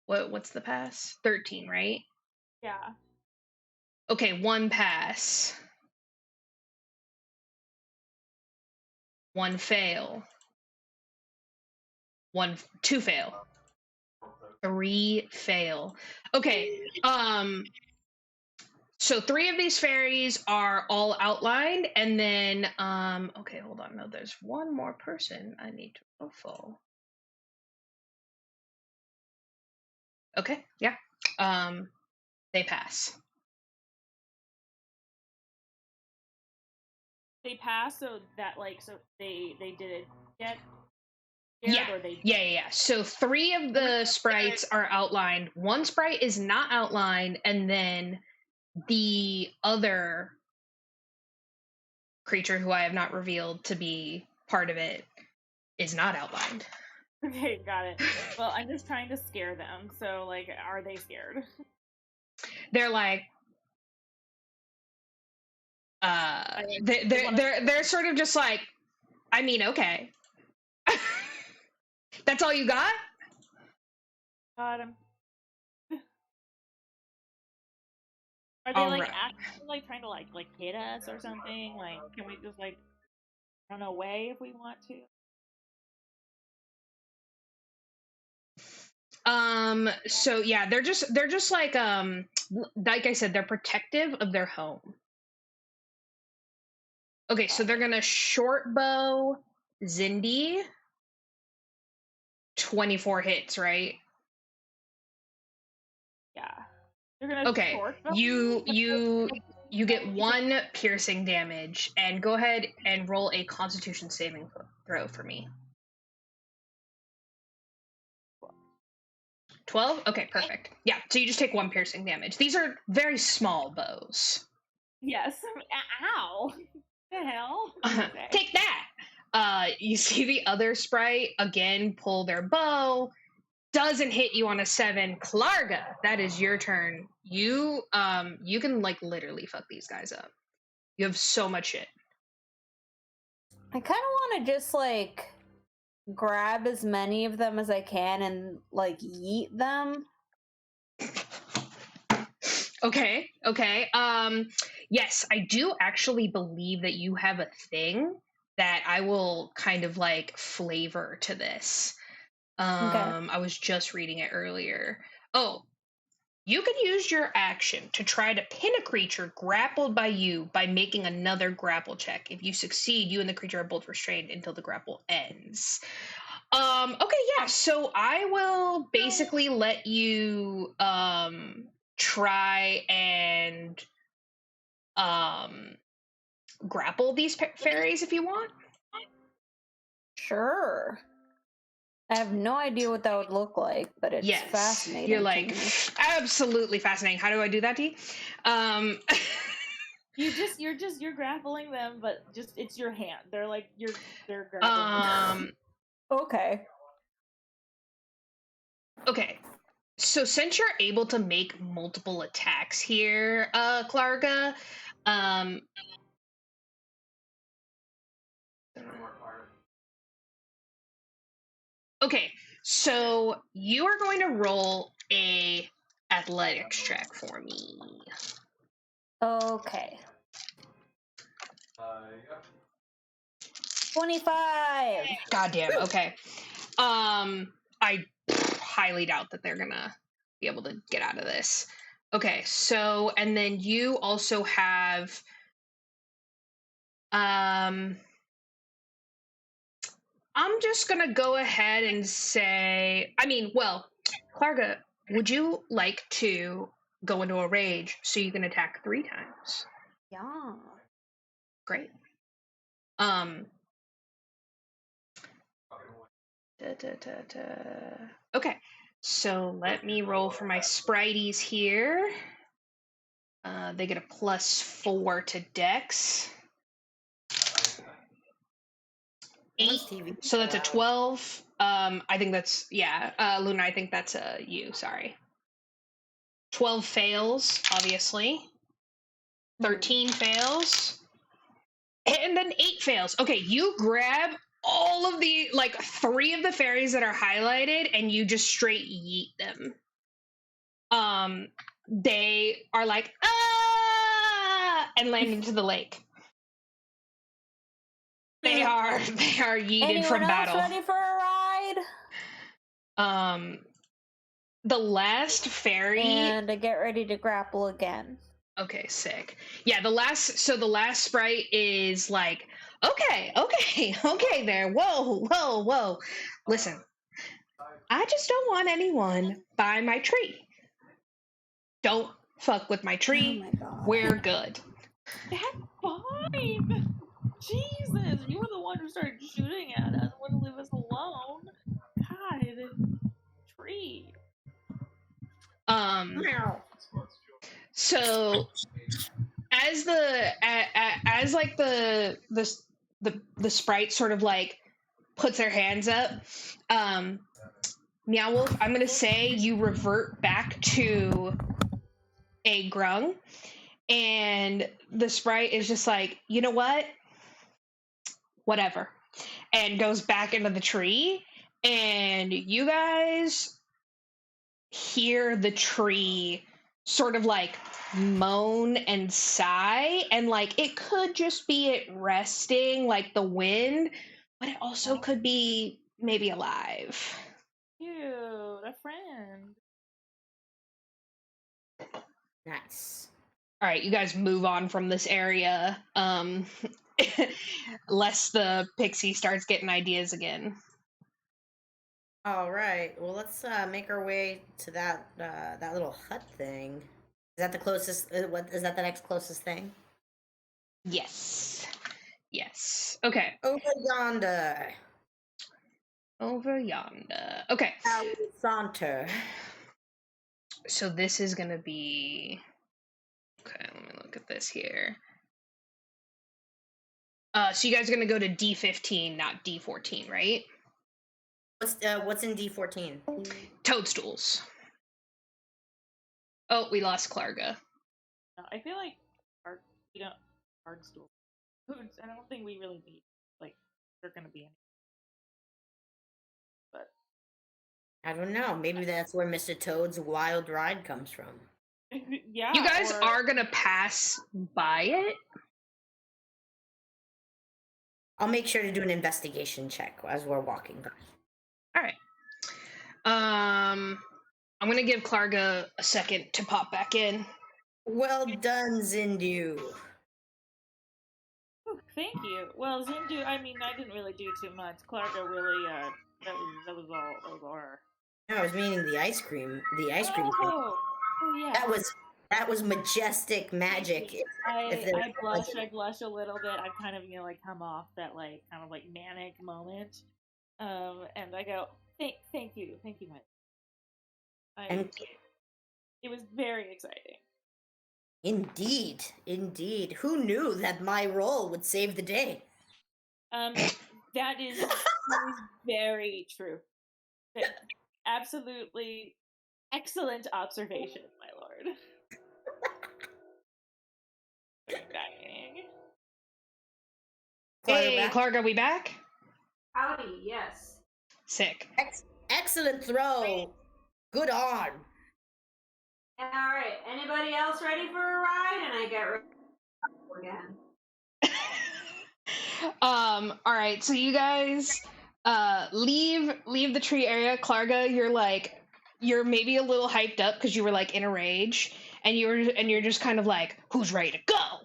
What's the pass? 13, right? Yeah. Okay, 1 pass. 1 fail. 2 fail. 3 fail. Okay. So 3 of these fairies are all outlined, and then okay, hold on. No, there's one more person I need to roll for. Okay, yeah. They pass. They pass, so that like so they didn't get Yeah. or they Yeah. So 3 of the sprites are outlined. 1 sprite is not outlined, and then the other creature who I have not revealed to be part of it is not outlined. Okay, got it. Well, I'm just trying to scare them. So, like, are they scared? They're like, they're sort of just like, I mean, okay. That's all you got? Got him. Are they All like right. actually like trying to like hit us or something? Like, can we just like run away if we want to? So yeah, they're just like I said, they're protective of their home. Okay, so they're gonna short bow Zindi. 24 hits, right? Yeah. They're gonna Okay. short bow You get 1 piercing damage, and go ahead and roll a Constitution saving throw for me. 12? Okay, perfect. Yeah, so you just take 1 piercing damage. These are very small bows. Yes. Ow. The hell? Okay. Take that! You see the other sprite again pull their bow. Doesn't hit you on a 7. Clarga, that is your turn. You can like literally fuck these guys up. You have so much shit. I kind of want to just like grab as many of them as I can and like yeet them. Okay. Yes, I do actually believe that you have a thing that I will kind of like flavor to this. I was just reading it earlier. Oh, you can use your action to try to pin a creature grappled by you by making another grapple check. If you succeed, you and the creature are both restrained until the grapple ends. Okay, yeah, so I will basically let you try and grapple these fairies if you want. Sure. I have no idea what that would look like, but it's fascinating. You're like, absolutely fascinating. How do I do that, T? You're grappling them, but just it's your hand. They're like they're grappling. Okay. Okay. So since you're able to make multiple attacks here, Clarga, okay, so you are going to roll a athletics check for me. Okay. 25. Goddamn. Okay. I highly doubt that they're gonna be able to get out of this. Okay, so and then you also have I'm just gonna go ahead and say, Clarga, would you like to go into a rage so you can attack 3 times? Yeah. Great. Okay, so let me roll for my sprites here. They get a +4 to Dex. 8. So that's a 12. I think that's Luna. I think that's you. Sorry. 12 fails, obviously. 13 fails, and then 8 fails. Okay, you grab all of the 3 of the fairies that are highlighted, and you just straight yeet them. They are like and land into the lake. They are yeeted Anyone from battle. Else ready for a ride? The last fairy, and I get ready to grapple again. Okay, sick. Yeah, the last sprite is like, okay there. Whoa. Listen, I just don't want anyone by my tree. Don't fuck with my tree. Oh my God. We're good. That's fine. Jesus, you were the one who started shooting at us. Wouldn't leave us alone. God, tree. So as like the sprite sort of like puts their hands up, Meow Wolf, I'm gonna say you revert back to a grung, and the sprite is just like, you know what? Whatever. And goes back into the tree, and you guys hear the tree sort of like moan and sigh, and like it could just be it resting like the wind, but it also could be maybe alive. Cute, a friend. Nice. All right, you guys move on from this area, lest the pixie starts getting ideas again. All right. Well, let's make our way to that that little hut thing. Is that the closest? What is that? The next closest thing? Yes. Okay. Over yonder. Okay. Saunter. So this is gonna be. Okay, let me look at this here. So you guys are gonna go to D15, not D14, right? What's in D14? Toadstools. Oh, we lost Clarga. I feel like hard stool. I don't think we really need they're gonna be in. But I don't know. Maybe that's where Mr. Toad's wild ride comes from. yeah. You guys are gonna pass by it. I'll make sure to do an investigation check as we're walking by. All right. I'm gonna give Clarga a second to pop back in. Well done, Zindi. Thank you. Well, Zindu, I mean, I didn't really do too much. Clarga really, that was all her. No, I was meaning the ice cream. The ice cream thing. Oh, yeah. That was majestic magic. I blush a little bit. I kind of, come off that kind of manic moment. And I go, thank you, my. It was very exciting. Indeed. Who knew that my role would save the day? That is very true. Absolutely excellent observation, my lord. Dying. Hey, Clarga, we back? Howdy, yes. Sick. Excellent throw. Good arm. All right. Anybody else ready for a ride? And I get ready again. All right. So you guys leave the tree area. Clarga, you're maybe a little hyped up because you were in a rage, and you're just kind of like, who's ready to go?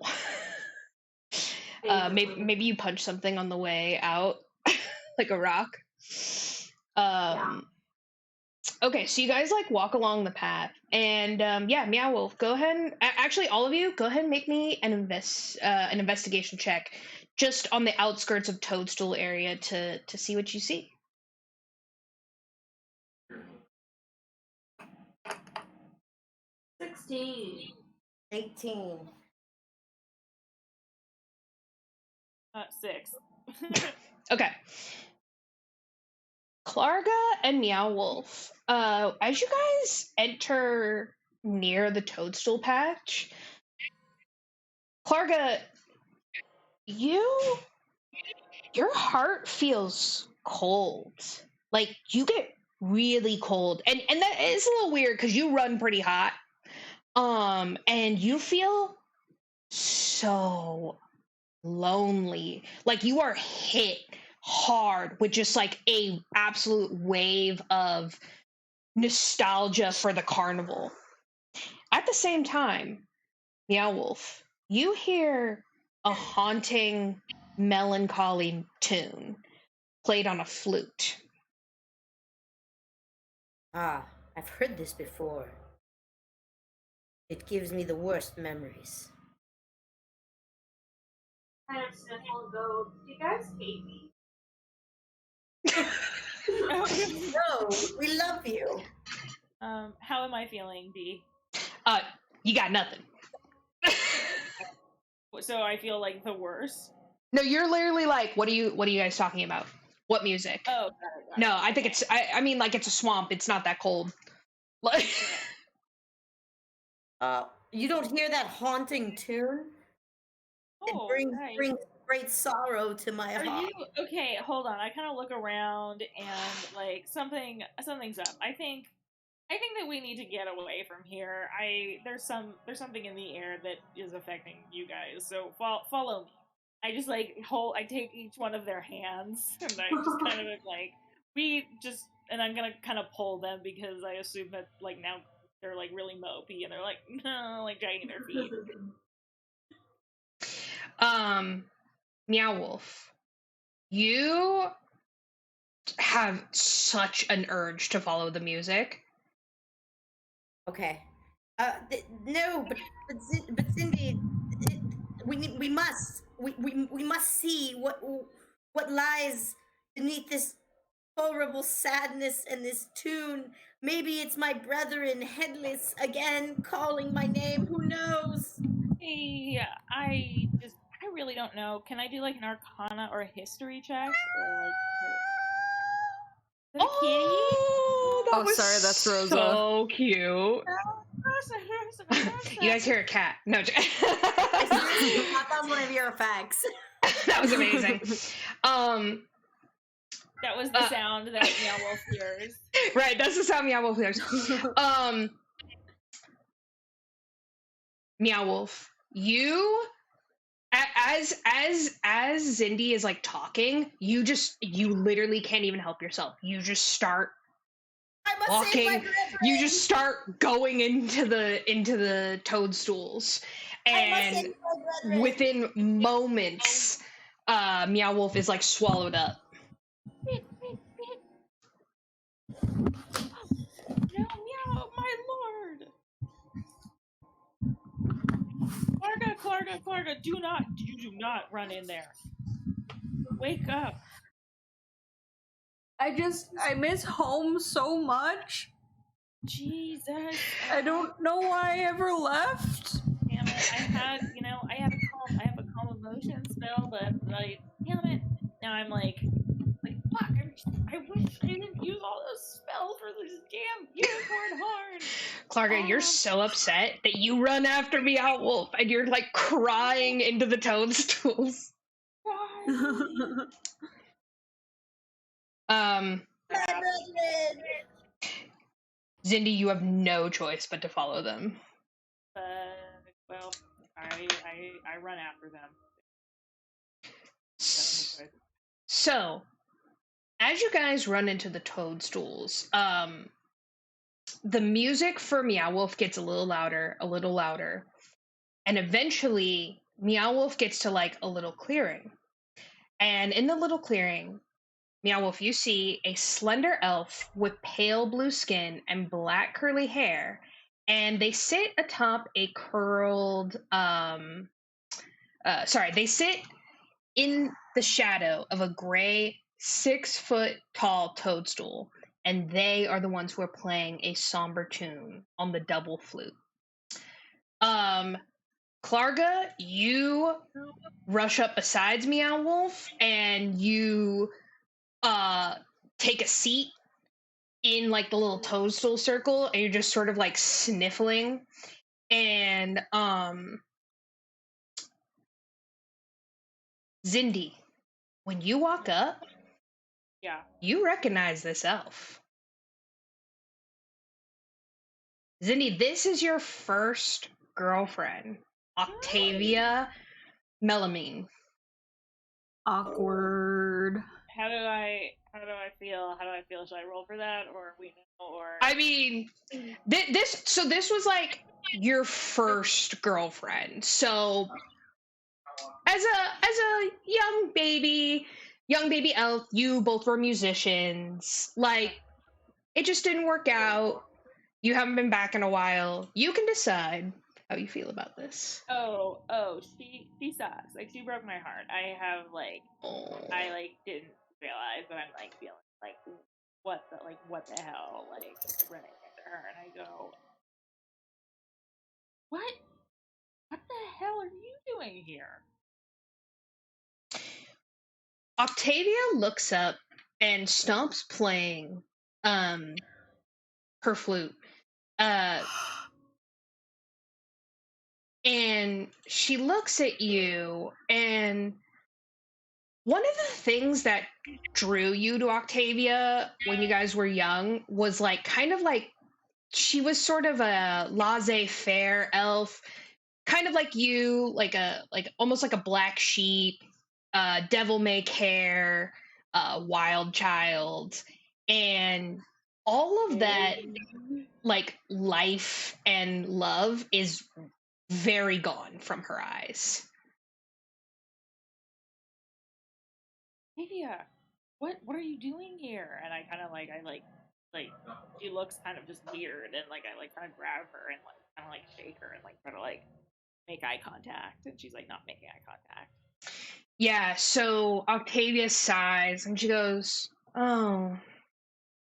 Maybe you punch something on the way out, like a rock. Yeah. Okay, so you guys walk along the path, and Meow Wolf, go ahead and actually all of you go ahead and make me an investigation check, just on the outskirts of Toadstool area to see what you see. 16. 18. 6. Okay. Clarga and Meow Wolf, as you guys enter near the Toadstool patch, Clarga, your heart feels cold. You get really cold, and that is a little weird because you run pretty hot, and you feel so lonely. You are hit hard with just a absolute wave of nostalgia for the carnival. At the same time, Meow Wolf, you hear a haunting, melancholy tune played on a flute. Ah, I've heard this before. It gives me the worst memories. Kind of sniffle and go, do you guys hate me? No, we love you. How am I feeling, D? You got nothing. so I feel like the worst. No, you're literally like, what are you guys talking about? What music? Oh, got No, it. I think Okay. it's I mean like it's a swamp. It's not that cold. Like You don't hear that haunting tune? It Oh, right. brings great sorrow to my Are heart. you okay? Hold on. I kind of look around and like something's up. I think that we need to get away from here. There's something in the air that is affecting you guys. So follow me. I just like I take each one of their hands and I just kind of like and I'm gonna kind of pull them because I assume that like now they're like really mopey and they're like no, like dragging their feet. Meow Wolf, you have such an urge to follow the music. Okay. No, but Zindi, we must see what lies beneath this horrible sadness and this tune. Maybe it's my brethren headless again calling my name. Who knows? Hey, I really don't know. Can I do like an Arcana or a History check? Or, like, is that a Oh, that Oh, was sorry, that's Rosa. so cute. You guys hear a cat? No, I seriously thought that was one of your effects. that was amazing. That was the sound that Meow Wolf hears. Right, that's the sound Meow Wolf hears. Meow Wolf, you as Zindi is like talking, you literally can't even help yourself. You just start I must walking. save my brethren. You just start going into the toadstools, I must and save my brethren. within moments, Meow Wolf is like swallowed up. No, Meow, my lord! Clarga, you do not run in there. Wake up. I miss home so much. Jesus. I don't know why I ever left. Damn it, I have a calm emotion spell, but like, damn it. Now I'm like, fuck, I wish I didn't use all those spells for this damn unicorn horn. Clarga, you're so upset that you run after Meow Wolf and you're like crying into the toadstools. Zindi, you have no choice but to follow them. Well, I run after them. So, as you guys run into the toadstools, the music for Meow Wolf gets a little louder, and eventually Meow Wolf gets to like a little clearing. And in the little clearing, Meow Wolf, you see a slender elf with pale blue skin and black curly hair, and they sit atop a curled they sit in the shadow of a gray 6-foot tall toadstool, and they are the ones who are playing a somber tune on the double flute. Clarga, you rush up besides Meow Wolf and you take a seat in like the little toadstool circle, and you're just sort of like sniffling, and Zindi, when you walk up, yeah, you recognize this elf. Zindi, this is your first girlfriend, Octavia Melamine. Awkward. How do I feel? Should I roll for that, or we know, or? I mean, this was like your first girlfriend, so as a young baby elf, you both were musicians. Like, it just didn't work out. You haven't been back in a while. You can decide how you feel about this. Oh, she sucks. Like, she broke my heart. I didn't realize that I'm like feeling like what the hell, like running into her, and I go, what the hell hell are you doing here? Octavia looks up and stops playing her flute. And she looks at you, and one of the things that drew you to Octavia when you guys were young was like kind of like she was sort of a laissez-faire elf, kind of like you, like almost like a black sheep, devil may care, wild child, and all of that like life and love is very gone from her eyes. Lydia, what are you doing here? And I kind of like she looks kind of just weird, and like I like kind of grab her and like kind of like shake her and like try to like make eye contact, and she's like not making eye contact. Yeah, so Octavia sighs and she goes, "Oh,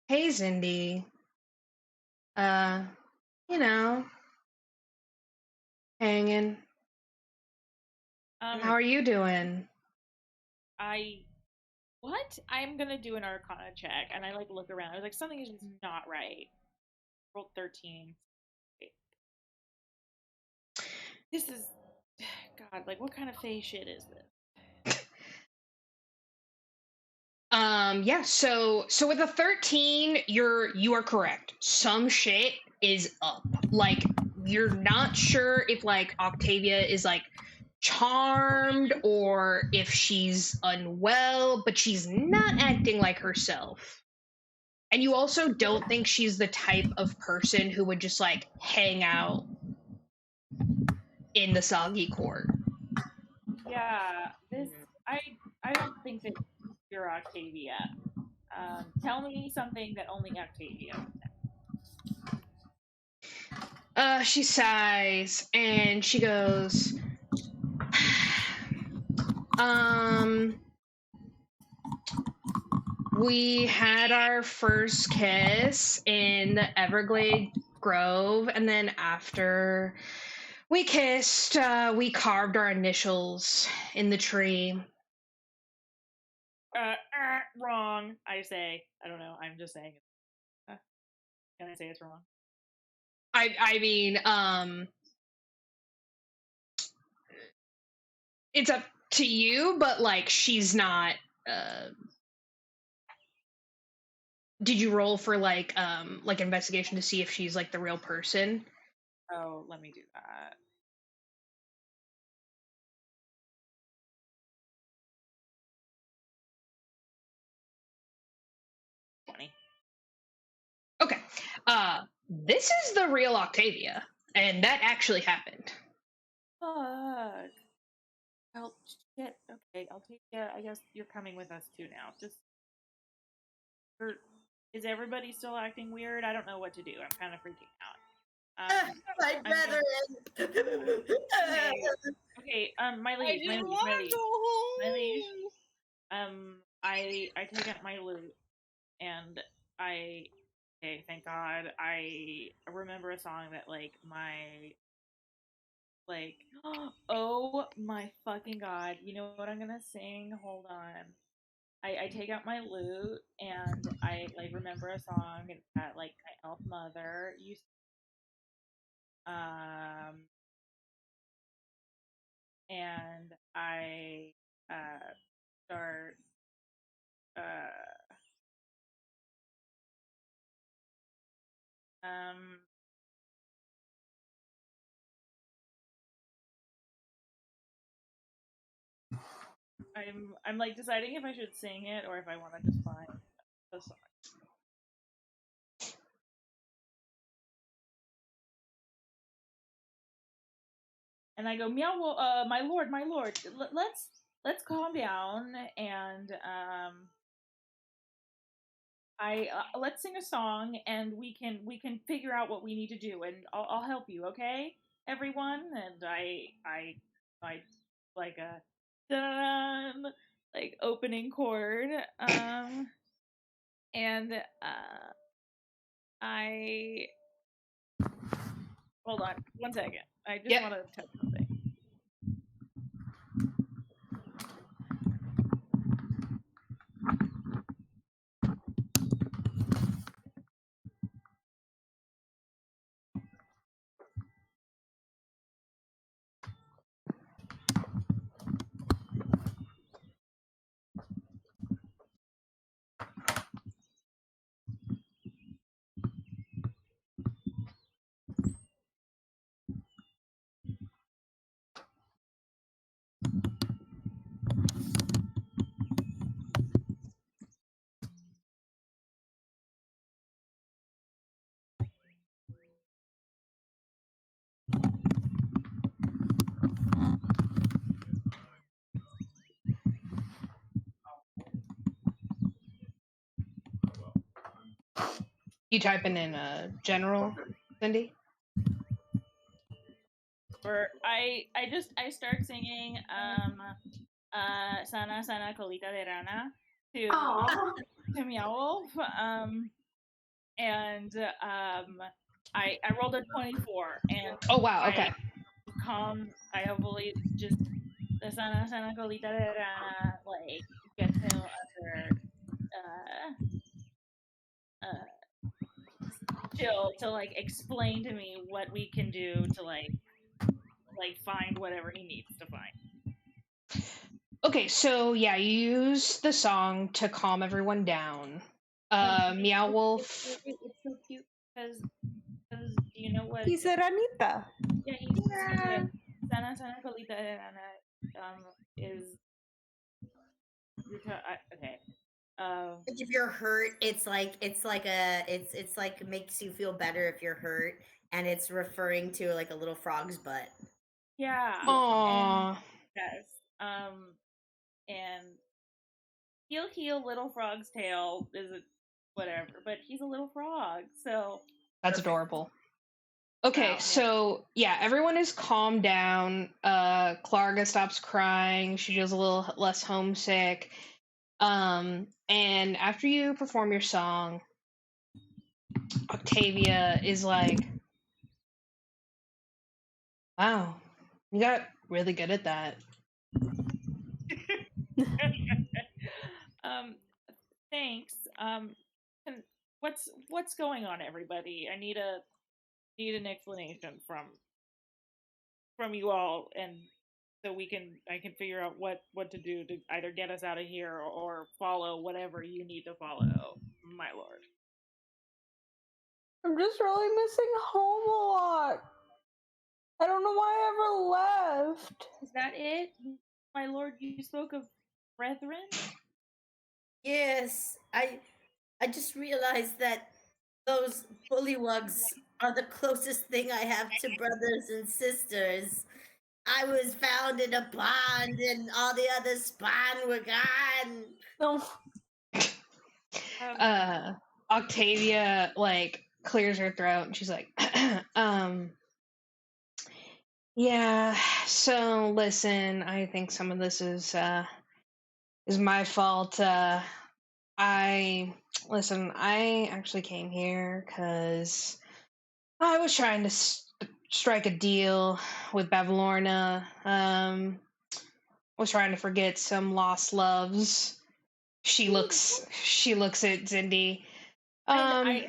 hey Zindi. You know, hanging. How are you doing?" I'm gonna do an Arcana check, and I like look around. I was like, something is just not right. Rolled 13. This is, God, like what kind of fey shit is this? Yeah, so with a 13, you are correct. Some shit is up. Like you're not sure if like Octavia is like charmed or if she's unwell, but she's not acting like herself. And you also don't think she's the type of person who would just like hang out in the Soggy Court. Yeah, I don't think that you're Octavia. Tell me something that only Octavia would know. She sighs and she goes, we had our first kiss in the Everglade Grove, and then after we kissed, we carved our initials in the tree. Wrong, I say. I don't know, I'm just saying it. Can I say it's wrong? I mean, it's up to you, but like she's not, did you roll for like investigation to see if she's like the real person? Oh, let me do that. Okay. This is the real Octavia, and that actually happened. Fuck. Well, shit. Okay, I'll take it. I guess you're coming with us too now. Is everybody still acting weird? I don't know what to do. I'm kind of freaking out. My brethren. Okay. My liege. I take out my loot, and okay, thank God, I remember a song that oh my fucking God, you know what I'm gonna sing? Hold on. I take out my lute, and I like remember a song that like my elf mother used and I start I'm like deciding if I should sing it or if I want to just find a song. And I go, Meow Wolf, my lord, let's calm down, and let's sing a song, and we can figure out what we need to do, and I'll help you, okay, everyone. And I like a dun, like opening chord, and I hold on one second. I just want to tell something. You typing in a general, Zindi? Or I start singing Sana Sana Colita de Rana to Meow Wolf. And I rolled a 24, and Oh wow, okay. I hopefully just the Sana Sana Colita de Rana like gets him under chill to like explain to me what we can do to like find whatever he needs to find. Okay, so yeah, you use the song to calm everyone down. Meow Wolf. It's so cute because you know what? He's a ranita. Yeah, he's Sana Sana Colita de Rana is okay. Like if you're hurt, it's like makes you feel better if you're hurt, and it's referring to like a little frog's butt. Yeah. Aww. Yes. And he'll heal little frog's tail is it whatever, but he's a little frog, so That's adorable. Okay, so yeah, everyone is calmed down. Clarga stops crying. She feels a little less homesick. And after you perform your song, Octavia is like, wow, you got really good at that. Thanks. What's going on, everybody? I need an explanation from you all, and so I can figure out what to do to either get us out of here or follow whatever you need to follow, my lord. I'm just really missing home a lot. I don't know why I ever left. Is that it, my lord? You spoke of brethren? Yes, I just realized that those bullywugs are the closest thing I have to brothers and sisters. I was found in a pond, and all the other spawn were gone. No. Octavia like clears her throat and she's like, yeah, so listen, I think some of this is my fault. I actually came here because I was trying to strike a deal with Bavlorna. Was trying to forget some lost loves. She looks at Zindi. I'm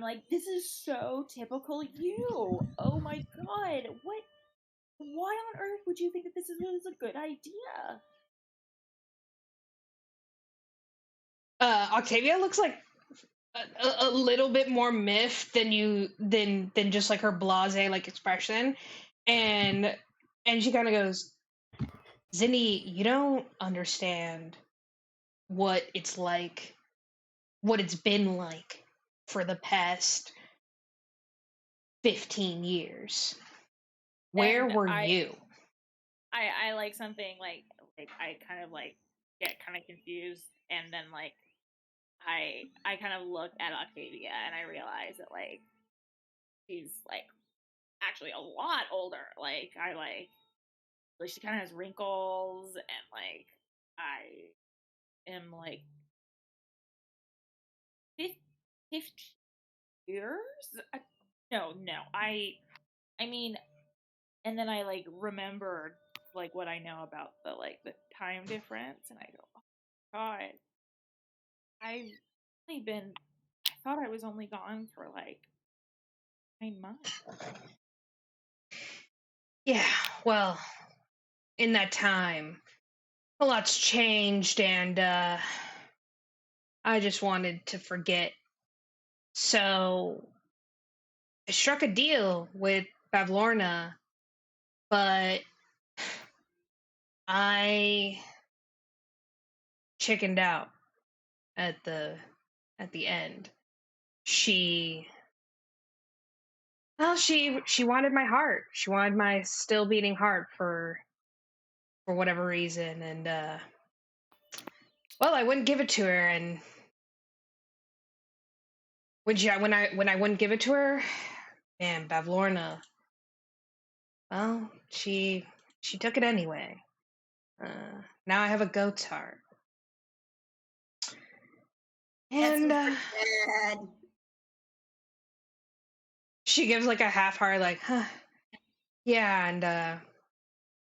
like, this is so typical you. Oh my god, why on earth would you think that this is a good idea? Octavia looks like a little bit more miffed than just like her blasé like expression, and she kind of goes, Zindi, you don't understand what it's been like for the past 15 years. Where were you? I like something like I kind of like get kind of confused, and then like I kind of look at Octavia and I realize that like she's like actually a lot older. Like she kind of has wrinkles, and like I am like 50 years. No, I mean, and then I like remembered like what I know about the time difference, and I go, oh god, I've only been. I thought I was only gone for like 9 months. Yeah, well, in that time, a lot's changed, and I just wanted to forget. So I struck a deal with Bavlorna, but I chickened out at the end. She wanted my heart. She wanted my still beating heart for whatever reason, and well, I wouldn't give it to her, and when I wouldn't give it to her, man, Bavlorna. Well, she took it anyway. Now I have a goat's heart. And That's bad. she gives like a half heart, like, huh. Yeah, and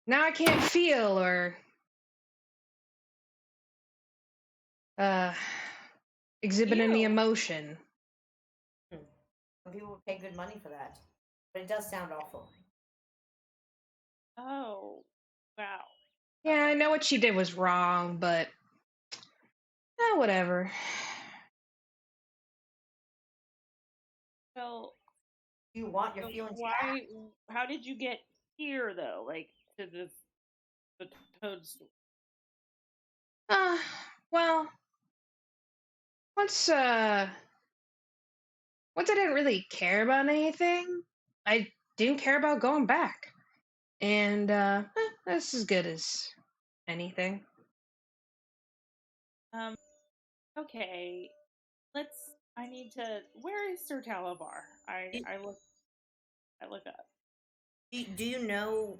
now I can't feel or exhibit any Ew. emotion. Some people would pay good money for that, but it does sound awful. Oh, wow. Yeah, I know what she did was wrong, but whatever. Well, You want your so feelings back. why? How did you get here, though? Like to the toadstool? Well, once I didn't really care about anything, I didn't care about going back. And that's as good as anything. Okay. I need to. Where is Sir Talvar? I look up. Do you know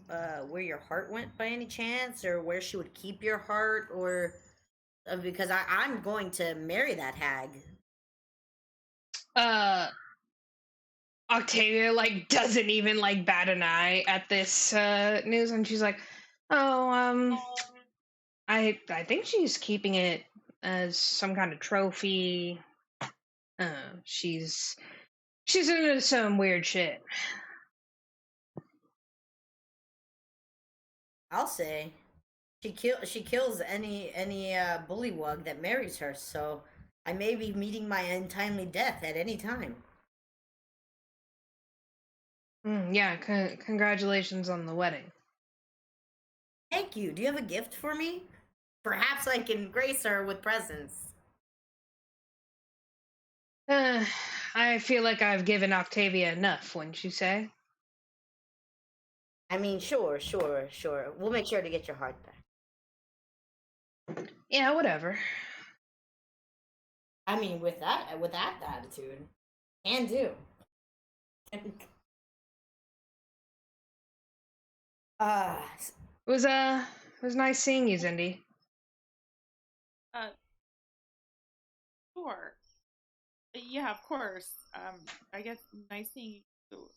where your heart went by any chance, or where she would keep your heart, or because I'm going to marry that hag. Octavia like doesn't even like bat an eye at this news, and she's like, "Oh, I think she's keeping it as some kind of trophy. She's into some weird shit." I'll say she kills any bullywug that marries her. So I may be meeting my untimely death at any time. Yeah, congratulations on the wedding. Thank you. Do you have a gift for me? Perhaps I can grace her with presents. I feel like I've given Octavia enough, wouldn't you say? I mean, sure. We'll make sure to get your heart back. Yeah, whatever. I mean, with that attitude, can do. It was nice seeing you, Zindi. Sure. Yeah, of course. I guess nice seeing you.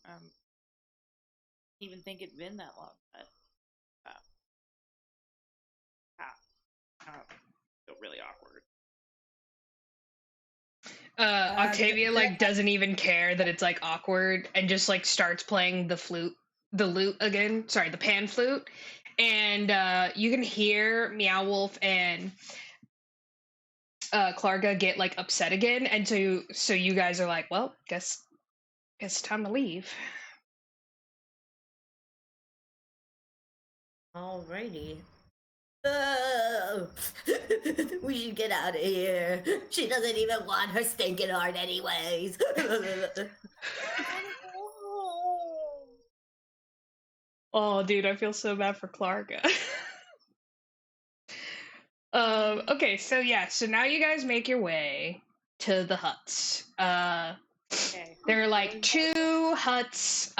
Even think it'd been that long, but feel really awkward. Octavia like doesn't even care that it's like awkward and just like starts playing the lute again. Sorry, the pan flute, and you can hear Meow Wolf and Clarga get like upset again, and so you guys are like, well, guess time to leave. Alrighty. We should get out of here. She doesn't even want her stinking heart anyways. Oh, dude, I feel so bad for Clarga. Okay, so yeah, so now you guys make your way to the huts. Okay. There are like two huts.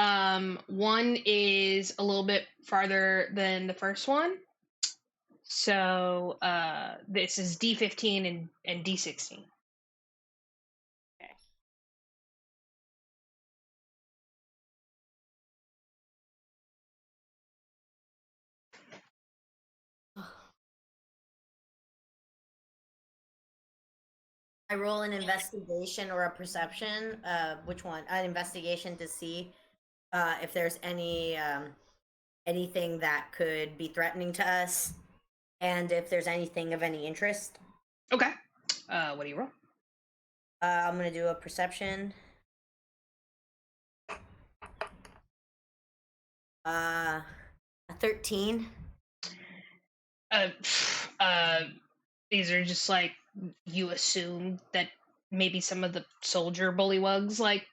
One is a little bit farther than the first one. So this is D15 and D16. Okay. I roll an investigation or a perception. Which one? An investigation to see if there's anything that could be threatening to us, and if there's anything of any interest. Okay. What do you roll? I'm gonna do a perception. A 13. These are just like you assume that maybe some of the soldier bullywugs like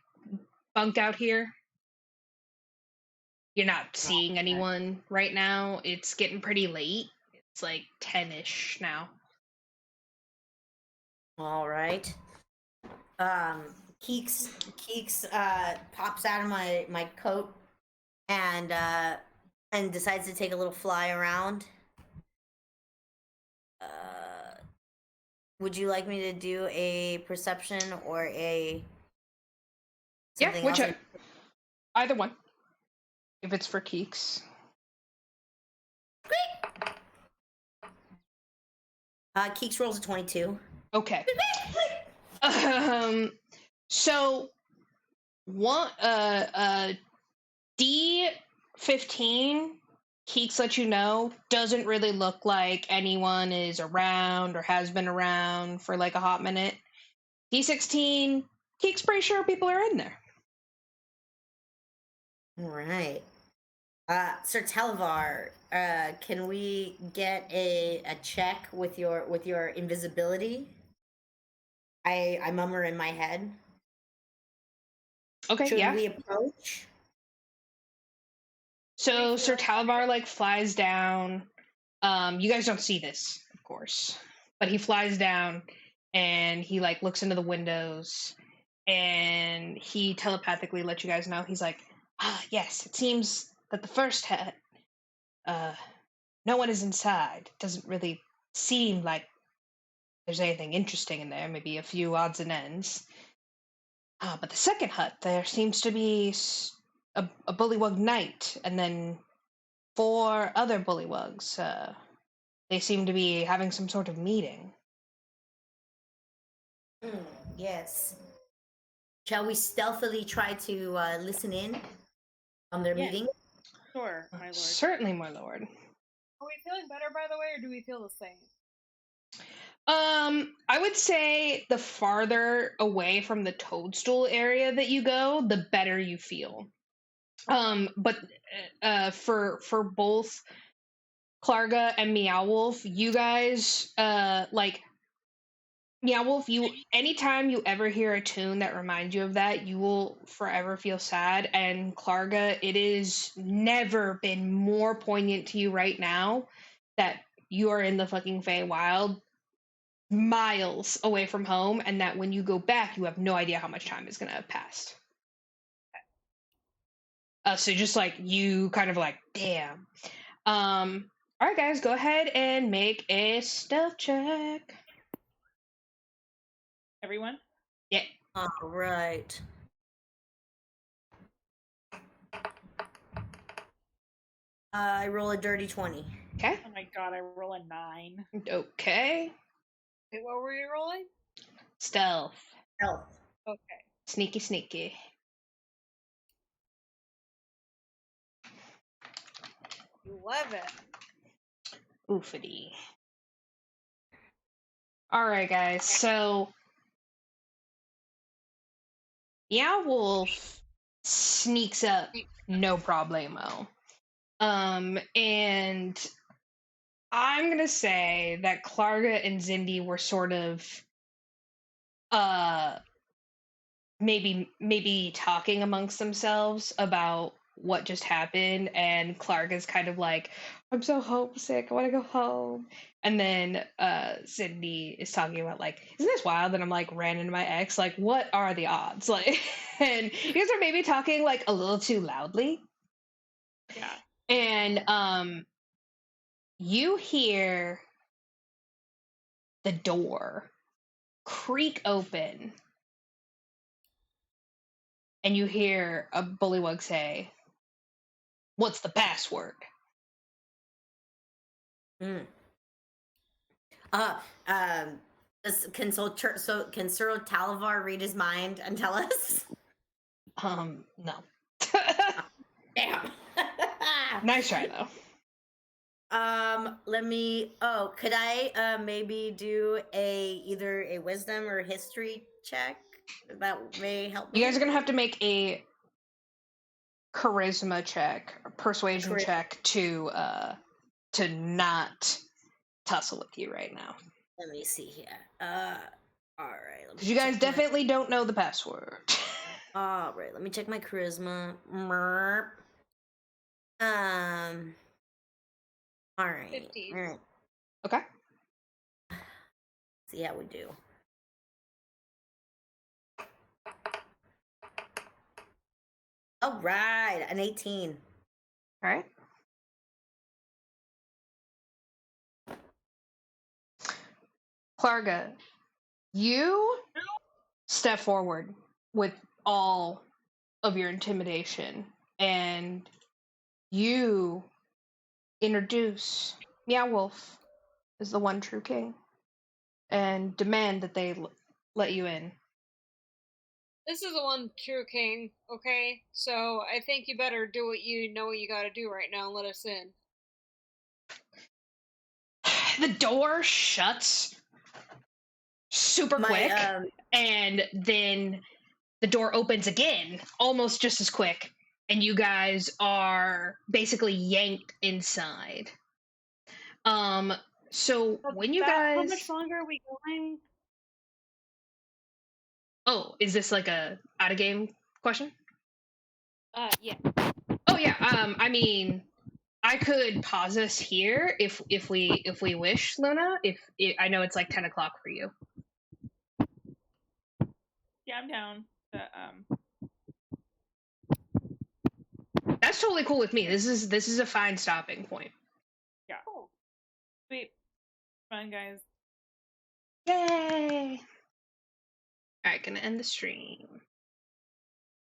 bunk out here. You're not seeing anyone right now. It's getting pretty late. It's like 10-ish now. All right. Keeks pops out of my coat and decides to take a little fly around. Would you like me to do a perception or a something else? Either one. If it's for Keeks. Great. Keeks rolls a 22. Okay. So one D15, Keeks let you know, doesn't really look like anyone is around or has been around for like a hot minute. D16, Keeks pretty sure people are in there. All right. Sir Talvar, can we get a check with your invisibility? I murmur in my head. Okay, Should yeah. we approach? So Sir Talvar like flies down. You guys don't see this, of course, but he flies down and he like looks into the windows and he telepathically lets you guys know. He's like, yes, it seems that the first hut, no one is inside. Doesn't really seem like there's anything interesting in there. Maybe a few odds and ends. But the second hut, there seems to be a Bullywug knight, and then 4 other Bullywugs. They seem to be having some sort of meeting. Yes. Shall we stealthily try to listen in on their meeting? Sure, my lord. Certainly, my lord. Are we feeling better, by the way, or do we feel the same? I would say the farther away from the toadstool area that you go, the better you feel. But for both Clarga and Meow Wolf, you guys, like, Meow Wolf, anytime you ever hear a tune that reminds you of that, you will forever feel sad. And Clarga, it is never been more poignant to you right now that you are in the fucking Feywild, miles away from home, and that when you go back, you have no idea how much time is gonna have passed. So just like you kind of like, damn. All right, guys, go ahead and make a stealth check. Everyone? Yeah. All right. I roll a dirty 20. Okay. Oh my god, I roll a 9. Okay. Wait, what were you rolling? Stealth. Stealth. Okay. Sneaky, sneaky. 11. Oofity. All right, guys. So, Meow Wolf sneaks up, no problemo. And I'm gonna say that Clarga and Zindi were sort of, maybe talking amongst themselves about what just happened, and Clarga's kind of like, I'm so homesick, I want to go home. And then Zindi is talking about like, isn't this wild that I'm like ran into my ex? Like, what are the odds? Like, and you guys are maybe talking like a little too loudly. Yeah. And you hear the door creak open, and you hear a Bullywug say, "What's the password?" Can Sir Talvar read his mind and tell us? No. Damn. Nice try though. Let me. Oh, could I maybe do either a wisdom or history check? That may help me. You guys are gonna have to make a charisma check, a persuasion check to not tussle with you right now. Let me see here. All right. Because you guys definitely don't know the password. All right. Let me check my charisma. All right. 15. All right. Okay. See how we do. All right, an 18. All right. Clarga, you step forward with all of your intimidation, and you introduce Meow Wolf as the one true king, and demand that they let you in. This is the one true king, okay? So I think you better do what you know what you gotta do right now and let us in. The door shuts super quick, and then the door opens again, almost just as quick, and you guys are basically yanked inside. So when you guys, how much longer are we going? oh, is this like a out of game question? Yeah. Oh yeah. I mean, I could pause us here if we wish, Luna. If I know it's like 10 o'clock for you. Yeah, I'm down. That's totally cool with me. This is a fine stopping point. Yeah. Cool. Sweet. Fun, guys. Yay! All right, gonna end the stream.